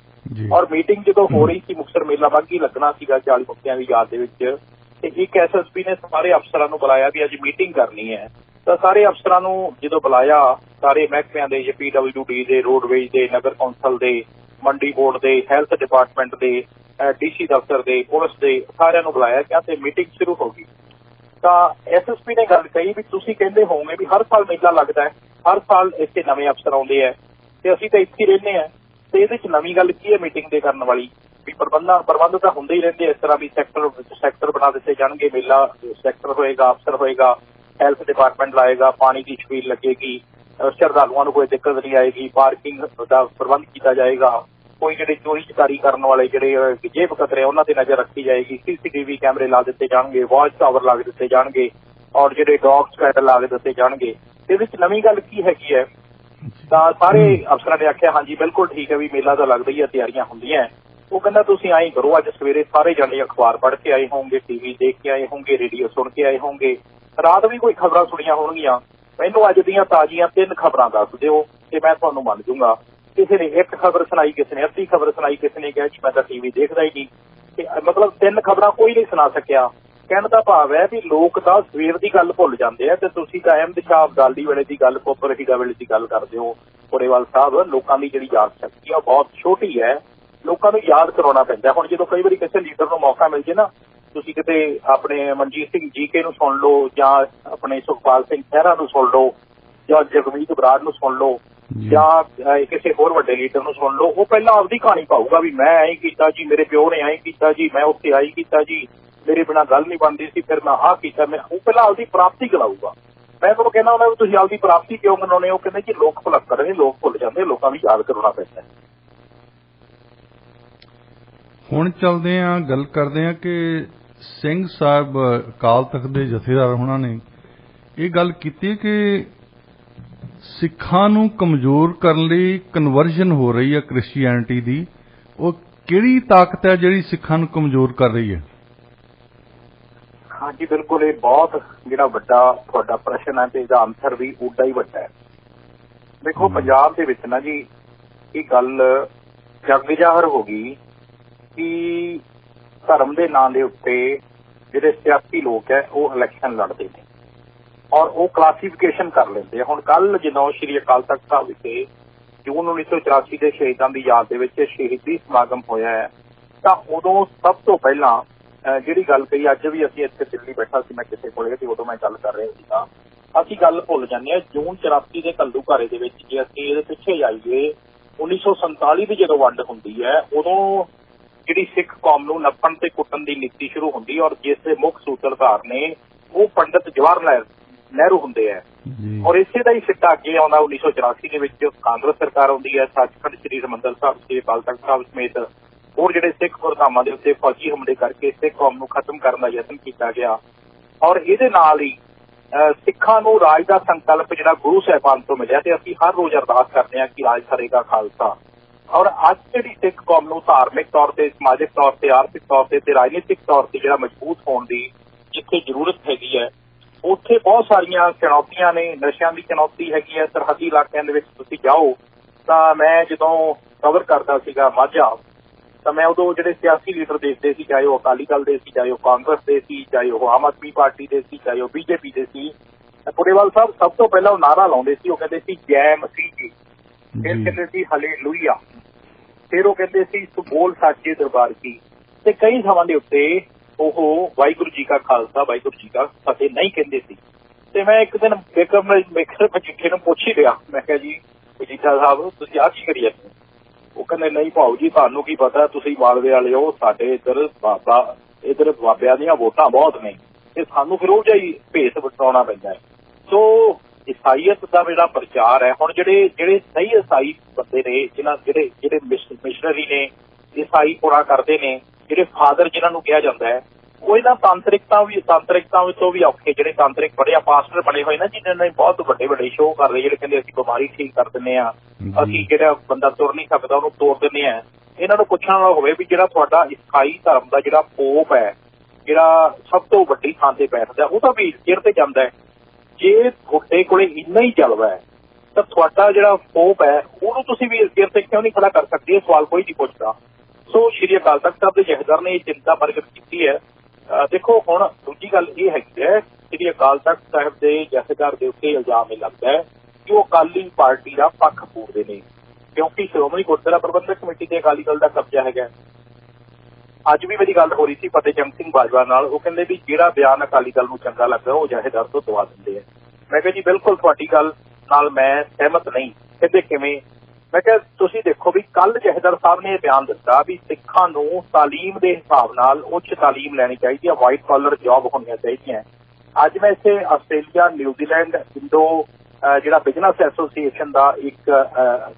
ਔਰ ਮੀਟਿੰਗ ਜਦੋਂ ਹੋ ਰਹੀ ਸੀ, ਮੁਕਤਸਰ ਮੇਲਾ ਮਾਘੀ ਲੱਗਣਾ ਸੀਗਾ 40 ਮੁਕਤਿਆਂ ਦੀ ਯਾਦ ਦੇ ਵਿੱਚ, ਤੇ ਇੱਕ ਐਸਐਸਪੀ ਨੇ ਸਾਰੇ ਅਫਸਰਾਂ ਨੂੰ ਬੁਲਾਇਆ ਵੀ ਅੱਜ ਮੀਟਿੰਗ ਕਰਨੀ ਹੈ। ਤਾਂ ਸਾਰੇ ਅਫਸਰਾਂ ਨੂੰ ਜਦੋਂ ਬੁਲਾਇਆ, ਸਾਰੇ ਮਹਿਕਮਿਆਂ ਦੇ, PWD ਦੇ, ਰੋਡਵੇਜ਼ ਦੇ, ਨਗਰ ਕੌਂਸਲ ਦੇ, ਮੰਡੀ ਬੋਰਡ ਦੇ, ਹੈਲਥ ਡਿਪਾਰਟਮੈਂਟ ਦੇ, DC ਦਫ਼ਤਰ ਦੇ, ਪੁਲਿਸ ਦੇ ਸਾਰਿਆਂ ਨੂੰ ਬੁਲਾਇਆ ਗਿਆ ਤੇ ਮੀਟਿੰਗ ਸ਼ੁਰੂ ਹੋ ਗਈ। ਤਾਂ SSP ਨੇ ਗੱਲ ਕਹੀ ਵੀ ਤੁਸੀਂ ਕਹਿੰਦੇ ਹੋਵੋਗੇ ਵੀ ਹਰ ਸਾਲ ਮੇਲਾ ਲੱਗਦਾ ਹੈ, ਹਰ ਸਾਲ ਇੱਥੇ ਨਵੇਂ ਅਫਸਰ ਆਉਂਦੇ ਹੈ ਤੇ ਅਸੀਂ ਤਾਂ ਇੱਥੇ ਹੀ ਰਹਿੰਦੇ ਹਾਂ, ਤੇ ਇਹਦੇ 'ਚ ਨਵੀਂ ਗੱਲ ਕੀ ਹੈ ਮੀਟਿੰਗ ਦੇ ਕਰਨ ਵਾਲੀ? ਵੀ ਪ੍ਰਬੰਧ ਤਾਂ ਹੁੰਦੇ ਹੀ ਰਹਿੰਦੇ ਇਸ ਤਰ੍ਹਾਂ ਵੀ ਸੈਕਟਰ ਬਣਾ ਦਿੱਤੇ ਜਾਣਗੇ, ਮੇਲਾ ਸੈਕਟਰ ਹੋਏਗਾ, ਅਫਸਰ ਹੋਏਗਾ, ਹੈਲਥ ਡਿਪਾਰਟਮੈਂਟ ਲਾਏਗਾ, ਪਾਣੀ ਦੀ ਛਬੀਲ ਲੱਗੇਗੀ, ਸ਼ਰਧਾਲੂਆਂ ਨੂੰ ਕੋਈ ਦਿੱਕਤ ਨਹੀਂ ਆਏਗੀ, ਪਾਰਕਿੰਗ ਦਾ ਪ੍ਰਬੰਧ ਕੀਤਾ ਜਾਏਗਾ, ਕੋਈ ਜਿਹੜੇ ਚੋਰੀ ਚਕਾਰੀ ਕਰਨ ਵਾਲੇ ਜਿਹੜੇ ਜੇਬ ਕਤਰੇ ਉਹਨਾਂ ਤੇ ਨਜ਼ਰ ਰੱਖੀ ਜਾਏਗੀ, CCTV ਕੈਮਰੇ ਲਾ ਦਿੱਤੇ ਜਾਣਗੇ, ਵਾਚ ਟਾਵਰ ਲਾ ਦਿੱਤੇ ਜਾਣਗੇ, ਔਰ ਜਿਹੜੇ ਡੌਗ ਸਕੈਡਰ ਲਾ ਦਿੱਤੇ ਜਾਣਗੇ। ਇਹਦੇ ਵਿੱਚ ਨਵੀਂ ਗੱਲ ਕੀ ਹੈਗੀ ਹੈ? ਤਾਂ ਸਾਰੇ ਅਫਸਰਾਂ ਨੇ ਆਖਿਆ ਹਾਂਜੀ ਬਿਲਕੁਲ ਠੀਕ ਹੈ ਵੀ ਮੇਲਾ ਤਾਂ ਲੱਗਦਾ ਹੀ ਹੈ, ਤਿਆਰੀਆਂ ਹੁੰਦੀਆਂ। ਉਹ ਕਹਿੰਦਾ ਤੁਸੀਂ ਐਂ ਕਰੋ, ਅੱਜ ਸਵੇਰੇ ਸਾਰੇ ਜਾਣੇ ਅਖਬਾਰ ਪੜ੍ਹ ਕੇ ਆਏ ਹੋਣਗੇ, TV ਦੇਖ ਕੇ ਆਏ ਹੋਣਗੇ, ਰੇਡੀਓ ਸੁਣ ਕੇ ਆਏ ਹੋਣਗੇ, ਰਾਤ ਵੀ ਕੋਈ ਖਬਰਾਂ ਸੁਣੀਆਂ ਹੋਣਗੀਆਂ, ਮੈਨੂੰ ਅੱਜ ਦੀਆਂ ਤਾਜ਼ੀਆਂ 3 ਖਬਰਾਂ ਦੱਸ ਦਿਓ ਤੇ ਮੈਂ ਤੁਹਾਨੂੰ ਮੰਨ ਜੂੰਗਾ। ਕਿਸੇ ਨੇ 1 ਖਬਰ ਸੁਣਾਈ, ਕਿਸੇ ਨੇ ਅੱਧੀ ਖਬਰ ਸੁਣਾਈ, ਕਿਸੇ ਨੇ ਕਿਹਾ ਜੀ ਮੈਂ ਤਾਂ TV ਦੇਖਦਾ ਹੀ ਨਹੀਂ, ਤੇ ਮਤਲਬ 3 ਖਬਰਾਂ ਕੋਈ ਨਹੀਂ ਸੁਣਾ ਸਕਿਆ। ਕਹਿਣ ਦਾ ਭਾਵ ਹੈ ਵੀ ਲੋਕ ਤਾਂ ਸਵੇਰ ਦੀ ਗੱਲ ਭੁੱਲ ਜਾਂਦੇ ਆ ਤੇ ਤੁਸੀਂ ਤਾਂ ਅਹਿਮਦ ਸ਼ਾਹ ਅਬਦਾਲੀ ਵੇਲੇ ਦੀ ਗੱਲ, ਕੋਪਰ ਹੀਰਾ ਵੇਲੇ ਦੀ ਗੱਲ ਕਰਦੇ ਹੋ। ਪੁਰੇਵਾਲ ਸਾਹਿਬ, ਲੋਕਾਂ ਦੀ ਜਿਹੜੀ ਯਾਦ ਸ਼ਕਤੀ ਆ ਬਹੁਤ ਛੋਟੀ ਹੈ, ਲੋਕਾਂ ਨੂੰ ਯਾਦ ਕਰਾਉਣਾ ਪੈਂਦਾ। ਹੁਣ ਜਦੋਂ ਕਈ ਵਾਰੀ ਕਿਸੇ ਲੀਡਰ ਨੂੰ ਮੌਕਾ ਮਿਲ ਜੇ ਨਾ, ਤੁਸੀਂ ਕਿਤੇ ਆਪਣੇ ਮਨਜੀਤ ਸਿੰਘ GK ਨੂੰ ਸੁਣ ਲਓ, ਜਾਂ ਆਪਣੇ ਸੁਖਪਾਲ ਸਿੰਘ ਖਹਿਰਾ ਨੂੰ ਸੁਣ ਲਓ, ਜਾਂ ਜਗਮੀਤ ਬਰਾੜ ਨੂੰ ਸੁਣ ਲਓ, ਜਾਂ ਕਿਸੇ ਹੋਰ ਵੱਡੇ ਲੀਡਰ ਨੂੰ ਸੁਣ ਲਓ, ਉਹ ਪਹਿਲਾਂ ਆਪਦੀ ਕਹਾਣੀ ਪਾਊਗਾ ਵੀ ਮੈਂ ਐਂ ਕੀਤਾ ਜੀ, ਮੇਰੇ ਪਿਓ ਨੇ ਐਂ ਕੀਤਾ ਜੀ, ਮੈਂ ਉੱਥੇ ਆਈ ਕੀਤਾ ਜੀ, ਮੇਰੇ ਬਿਨਾਂ ਗੱਲ ਨਹੀਂ ਬਣਦੀ ਸੀ, ਫਿਰ ਮੈਂ ਆਹ ਕੀਤਾ। ਮੈਂ ਉਹ ਪਹਿਲਾਂ ਆਪਦੀ ਪ੍ਰਾਪਤੀ ਗਿਣਾਊਗਾ। ਮੈਂ ਤੁਹਾਨੂੰ ਕਹਿੰਦਾ ਉਹਨਾਂ ਨੂੰ ਤੁਸੀਂ ਆਪਦੀ ਪ੍ਰਾਪਤੀ ਕਿਉਂ ਗਿਣਾਉਣੇ? ਉਹ ਕਹਿੰਦੇ ਜੀ ਲੋਕ ਭੁਲੱਕੜ ਨੇ, ਲੋਕ ਭੁੱਲ ਜਾਂਦੇ, ਲੋਕਾਂ ਨੂੰ ਯਾਦ ਕਰਾਉਣਾ ਪੈਂਦਾ। ਹੁਣ ਚੱਲਦੇ ਹਾਂ, ਗੱਲ ਕਰਦੇ ਹਾਂ ਕਿ ਸਿੰਘ ਸਾਹਿਬ ਅਕਾਲ ਤਖਤ ਦੇ ਜਥੇਦਾਰ ਉਹਨਾਂ ਨੇ ਇਹ ਗੱਲ ਕੀਤੀ ਕਿ ਸਿੱਖਾਂ ਨੂੰ ਕਮਜ਼ੋਰ ਕਰਨ ਲਈ ਕਨਵਰਜਨ ਹੋ ਰਹੀ ਹੈ ਕ੍ਰਿਸਚੀਅਨਿਟੀ ਦੀ। ਉਹ ਕਿਹੜੀ ਤਾਕਤ ਹੈ ਜਿਹੜੀ ਸਿੱਖਾਂ ਨੂੰ ਕਮਜ਼ੋਰ ਕਰ ਰਹੀ ਹੈ? ਹਾਂਜੀ ਬਿਲਕੁਲ, ਇਹ ਬਹੁਤ ਜਿਹੜਾ ਵੱਡਾ ਤੁਹਾਡਾ ਪ੍ਰਸ਼ਨ ਹੈ ਤੇ ਇਹਦਾ ਆਨਸਰ ਵੀ ਓਡਾ ਹੀ ਵੱਡਾ ਹੈ। ਦੇਖੋ ਪੰਜਾਬ ਦੇ ਵਿੱਚ ਨਾ ਜੀ ਇਹ ਗੱਲ ਜਗ ਜ਼ਾਹਰ ਹੋ ਗਈ ਕਿ ਧਰਮ ਦੇ ਨਾਂ ਦੇ ਉੱਤੇ ਜਿਹੜੇ ਸਿਆਸੀ ਲੋਕ ਹੈ ਉਹ ਇਲੈਕਸ਼ਨ ਲੜਦੇ ਨੇ ਔਰ ਉਹ ਕਲਾਸੀਫਿਕੇਸ਼ਨ ਕਰ ਲੈਂਦੇ ਆ। ਹੁਣ ਕੱਲ ਜਦੋਂ ਸ਼੍ਰੀ ਅਕਾਲ ਤਖਤ ਸਾਹਿਬ ਵਿਖੇ ਜੂਨ 1984 ਦੇ ਸ਼ਹੀਦਾਂ ਦੀ ਯਾਦ ਦੇ ਵਿੱਚ ਸ਼ਹੀਦੀ ਸਮਾਗਮ ਹੋਇਆ ਹੈ, ਤਾਂ ਉਦੋਂ ਸਭ ਤੋਂ ਪਹਿਲਾਂ ਜਿਹੜੀ ਗੱਲ ਕਹੀ, ਅੱਜ ਵੀ ਅਸੀਂ ਇੱਥੇ ਦਿੱਲੀ ਬੈਠਾ ਸੀ ਮੈਂ ਕਿਸੇ ਕੋਲੇ ਤੇ ਉਦੋਂ ਮੈਂ ਗੱਲ ਕਰ ਰਿਹਾ ਸੀਗਾ, ਅਸੀਂ ਗੱਲ ਭੁੱਲ ਜਾਂਦੇ ਹਾਂ ਜੂਨ 84 ਦੇ ਘੱਲੂਘਾਰੇ ਦੇ ਵਿੱਚ। ਜੇ ਅਸੀਂ ਇਹਦੇ ਪਿੱਛੇ ਜਾਈਏ 1947 ਦੀ ਜਦੋਂ ਵੰਡ ਹੁੰਦੀ ਹੈ, ਉਦੋਂ ਜਿਹੜੀ ਸਿੱਖ ਕੌਮ ਨੂੰ ਨੱਪਣ ਤੇ ਕੁੱਟਣ ਦੀ ਨੀਤੀ ਸ਼ੁਰੂ ਹੁੰਦੀ ਔਰ ਜਿਸ ਦੇ ਮੁੱਖ ਸੂਤਰਧਾਰ ਨੇ ਉਹ ਪੰਡਿਤ ਜਵਾਹਰ ਲਾਲ ਨਹਿਰੂ ਹੁੰਦੇ ਹੈ। ਔਰ ਇਸੇ ਦਾ ਹੀ ਸਿੱਟਾ ਅੱਗੇ ਆਉਂਦਾ 1984 ਦੇ ਵਿੱਚ ਕਾਂਗਰਸ ਸਰਕਾਰ ਆਉਂਦੀ ਹੈ। ਸੱਚਖੰਡ ਸ੍ਰੀ ਹਰਿਮੰਦਰ ਸਾਹਿਬ, ਸ੍ਰੀ ਅਕਾਲ ਤਖਤ ਸਾਹਿਬ ਸਮੇਤ ਹੋਰ ਜਿਹੜੇ ਸਿੱਖ ਗੁਰਧਾਮਾਂ ਦੇ ਉੱਤੇ ਫੌਜੀ ਹਮਲੇ ਕਰਕੇ ਸਿੱਖ ਕੌਮ ਨੂੰ ਖਤਮ ਕਰਨ ਦਾ ਯਤਨ ਕੀਤਾ ਗਿਆ ਔਰ ਇਹਦੇ ਨਾਲ ਹੀ ਸਿੱਖਾਂ ਨੂੰ ਰਾਜ ਦਾ ਸੰਕਲਪ ਜਿਹੜਾ ਗੁਰੂ ਸਾਹਿਬਾਨ ਤੋਂ ਮਿਲਿਆ ਤੇ ਅਸੀਂ ਹਰ ਰੋਜ਼ ਅਰਦਾਸ ਕਰਦੇ ਹਾਂ ਕਿ ਰਾਜ ਕਰੇਗਾ ਖਾਲਸਾ। ਔਰ ਅੱਜ ਜਿਹੜੀ ਸਿੱਖ ਕੌਮ ਨੂੰ ਧਾਰਮਿਕ ਤੌਰ ਤੇ, ਸਮਾਜਿਕ ਤੌਰ ਤੇ, ਆਰਥਿਕ ਤੌਰ ਤੇ ਰਾਜਨੀਤਿਕ ਤੌਰ ਤੇ ਜਿਹੜਾ ਮਜ਼ਬੂਤ ਹੋਣ ਦੀ ਜਿੱਥੇ ਜ਼ਰੂਰਤ ਹੈਗੀ ਹੈ, ਉੱਥੇ ਬਹੁਤ ਸਾਰੀਆਂ ਚੁਣੌਤੀਆਂ ਨੇ। ਨਸ਼ਿਆਂ ਦੀ ਚੁਣੌਤੀ ਹੈਗੀ ਹੈ, ਸਰਹੱਦੀ ਇਲਾਕਿਆਂ ਦੇ ਵਿੱਚ ਤੁਸੀਂ ਜਾਓ ਤਾਂ ਮੈਂ ਜਦੋਂ ਕਵਰ ਕਰਦਾ ਸੀਗਾ ਮਾਝਾ, ਤਾਂ ਮੈਂ ਉਦੋਂ ਜਿਹੜੇ ਸਿਆਸੀ ਲੀਡਰ ਦੇਖਦੇ ਸੀ, ਚਾਹੇ ਉਹ ਅਕਾਲੀ ਦਲ ਦੇ ਸੀ, ਚਾਹੇ ਉਹ ਕਾਂਗਰਸ ਦੇ ਸੀ, ਚਾਹੇ ਉਹ ਆਮ ਆਦਮੀ ਪਾਰਟੀ ਦੇ ਸੀ, ਚਾਹੇ ਉਹ BJP ਦੇ ਸੀ, ਪੁਰੇਵਾਲ ਸਾਹਿਬ ਸਭ ਤੋਂ ਪਹਿਲਾਂ ਉਹ ਨਾਅਰਾ ਲਾਉਂਦੇ ਸੀ, ਉਹ ਕਹਿੰਦੇ ਸੀ ਜੈ ਮਸੀਹ ਜੀ, ਫਿਰ ਕਹਿੰਦੇ ਸੀ ਹਾਲੇਲੂਇਆ, ਫਿਰ ਉਹ ਕਹਿੰਦੇ ਸੀ ਸੁਬੋਲ ਸਾਚੇ ਦਰਬਾਰ ਕੀ, ਤੇ ਕਈ ਥਾਵਾਂ ਦੇ ਉੱਤੇ ਉਹ ਵਾਹਿਗੁਰੂ ਜੀ ਕਾ ਖਾਲਸਾ ਵਾਹਿਗੁਰੂ ਜੀ ਕਾ ਫਤਿਹ ਨਹੀਂ ਕਹਿੰਦੇ ਸੀ। ਤੇ ਮੈਂ ਇੱਕ ਦਿਨ ਬੇਕਮ ਮਜੀਠੇ ਨੂੰ ਪੁੱਛ ਹੀ ਲਿਆ, ਮੈਂ ਕਿਹਾ ਜੀ ਮਜੀਠਾ ਸਾਹਿਬ ਤੁਸੀਂ ਆਹ ਕੀ ਕਰੀ ਜਾਂਦੇ? ਉਹ ਕਹਿੰਦੇ ਨਹੀਂ ਭਾਊ ਜੀ ਤੁਹਾਨੂੰ ਕੀ ਪਤਾ, ਤੁਸੀਂ ਮਾਲਵੇ ਵਾਲੇ ਹੋ, ਸਾਡੇ ਇੱਧਰ ਬਾਬਿਆਂ ਦੀਆਂ ਵੋਟਾਂ ਬਹੁਤ ਨੇ ਤੇ ਸਾਨੂੰ ਫਿਰ ਉਹ ਜਿਹਾ ਹੀ ਭੇਸ ਵਟਾਉਣਾ ਪੈਂਦਾ ਹੈ। ਸੋ ਈਸਾਈਅਤ ਦਾ ਜਿਹੜਾ ਪ੍ਰਚਾਰ ਹੈ, ਹੁਣ ਜਿਹੜੇ ਸਹੀ ਈਸਾਈ ਬੰਦੇ ਨੇ, ਜਿਹੜੇ ਮਿਸ਼ਨਰੀ ਨੇ, ਈਸਾਈ ਪੁਰਾ ਕਰਦੇ ਨੇ, ਜਿਹੜੇ ਫਾਦਰ ਜਿਹਨਾਂ ਨੂੰ ਕਿਹਾ ਜਾਂਦਾ ਹੈ, ਉਹ ਇਹਨਾਂ ਤਾਂਤਰਿਕਤਾ ਤੋਂ ਵੀ ਔਖੇ, ਜਿਹੜੇ ਤਾਂਤਰਿਕ ਬੜੇ ਪਾਸਟਰ ਬਣੇ ਹੋਏ ਨਾ ਜਿਹਨਾਂ ਨੇ ਬਹੁਤ ਵੱਡੇ ਸ਼ੋਅ ਕਰਦੇ, ਜਿਹੜੇ ਕਹਿੰਦੇ ਅਸੀਂ ਬਿਮਾਰੀ ਠੀਕ ਕਰ ਦਿੰਦੇ ਆ, ਅਸੀਂ ਜਿਹੜਾ ਬੰਦਾ ਤੁਰ ਨਹੀਂ ਸਕਦਾ ਉਹਨੂੰ ਤੋੜ ਦਿੰਦੇ ਆ। ਇਹਨਾਂ ਨੂੰ ਪੁੱਛਣ ਵਾਲਾ ਹੋਵੇ ਵੀ ਜਿਹੜਾ ਤੁਹਾਡਾ ਈਸਾਈ ਧਰਮ ਦਾ ਜਿਹੜਾ ਪੋਪ ਹੈ, ਜਿਹੜਾ ਸਭ ਤੋਂ ਵੱਡੀ ਥਾਂ ਤੇ ਬੈਠਦਾ, ਉਹ ਤਾਂ ਵੀਲਚੇਅਰ ਤੇ ਜਾਂਦਾ ਹੈ। ਜੇ ਤੁਹਾਡੇ ਕੋਲੇ ਇੰਨਾ ਹੀ ਜਲਵਾ ਹੈ ਤਾਂ ਤੁਹਾਡਾ ਜਿਹੜਾ ਪੋਪ ਹੈ ਉਹਨੂੰ ਤੁਸੀਂ ਵੀਲਚੇਅਰ ਤੇ ਕਿਉਂ ਨਹੀਂ ਖੜਾ ਕਰ ਸਕਦੇ? ਇਹ ਸਵਾਲ ਕੋਈ ਨਹੀਂ ਪੁੱਛਦਾ। ਸੋ ਸ਼੍ਰੀ ਅਕਾਲ ਤਖਤ ਸਾਹਿਬ ਦੇ ਜਥੇਦਾਰ ਨੇ ਇਹ ਚਿੰਤਾ ਪ੍ਰਗਟ ਕੀਤੀ ਹੈ। ਦੇਖੋ ਹੁਣ ਦੂਜੀ ਗੱਲ ਇਹ ਹੈਗੀ ਹੈ, ਸ਼੍ਰੀ ਅਕਾਲ ਤਖਤ ਸਾਹਿਬ ਦੇ ਜਥੇਦਾਰ ਦੇ ਉੱਤੇ ਇਲਜ਼ਾਮ ਇਹ ਲੱਗਦਾ ਹੈ ਕਿ ਉਹ ਅਕਾਲੀ ਪਾਰਟੀ ਦਾ ਪੱਖ ਪੂਰਦੇ ਨੇ, ਕਿਉਂਕਿ ਸ਼੍ਰੋਮਣੀ ਗੁਰਦੁਆਰਾ ਪ੍ਰਬੰਧਕ ਕਮੇਟੀ ਤੇ ਅਕਾਲੀ ਦਲ ਦਾ ਕਬਜ਼ਾ ਹੈਗਾ ਅੱਜ ਵੀ ਮੇਰੀ ਗੱਲ ਹੋ ਰਹੀ ਸੀ ਫਤਿਹ ਚੰਦ ਸਿੰਘ ਬਾਜਵਾ ਨਾਲ, ਉਹ ਕਹਿੰਦੇ ਵੀ ਜਿਹੜਾ ਬਿਆਨ ਅਕਾਲੀ ਦਲ ਨੂੰ ਚੰਗਾ ਲੱਗਾ ਉਹ ਜਥੇਦਾਰ ਤੋਂ ਦਵਾ ਦਿੰਦੇ ਆ। ਮੈਂ ਕਿਹਾ ਜੀ ਬਿਲਕੁਲ ਤੁਹਾਡੀ ਗੱਲ ਨਾਲ ਮੈਂ ਸਹਿਮਤ ਨਹੀਂ। ਕਹਿੰਦੇ ਕਿਵੇਂ? ਮੈਂ ਕਿਹਾ ਤੁਸੀਂ ਦੇਖੋ ਵੀ ਕੱਲ ਜਥੇਦਾਰ ਸਾਹਿਬ ਨੇ ਇਹ ਬਿਆਨ ਦਿੱਤਾ ਵੀ ਸਿੱਖਾਂ ਨੂੰ ਤਾਲੀਮ ਦੇ ਹਿਸਾਬ ਨਾਲ ਉੱਚ ਤਾਲੀਮ ਲੈਣੀ ਚਾਹੀਦੀ ਹੈ, ਵਾਈਟ ਕਾਲਰ ਜੌਬ ਹੋਣੀਆਂ ਚਾਹੀਦੀਆਂ। ਅੱਜ ਮੈਂ ਇੱਥੇ ਆਸਟ੍ਰੇਲੀਆ, ਨਿਊਜ਼ੀਲੈਂਡ, ਇੰਡੋ ਜਿਹੜਾ ਬਿਜ਼ਨਸ ਐਸੋਸੀਏਸ਼ਨ ਦਾ ਇੱਕ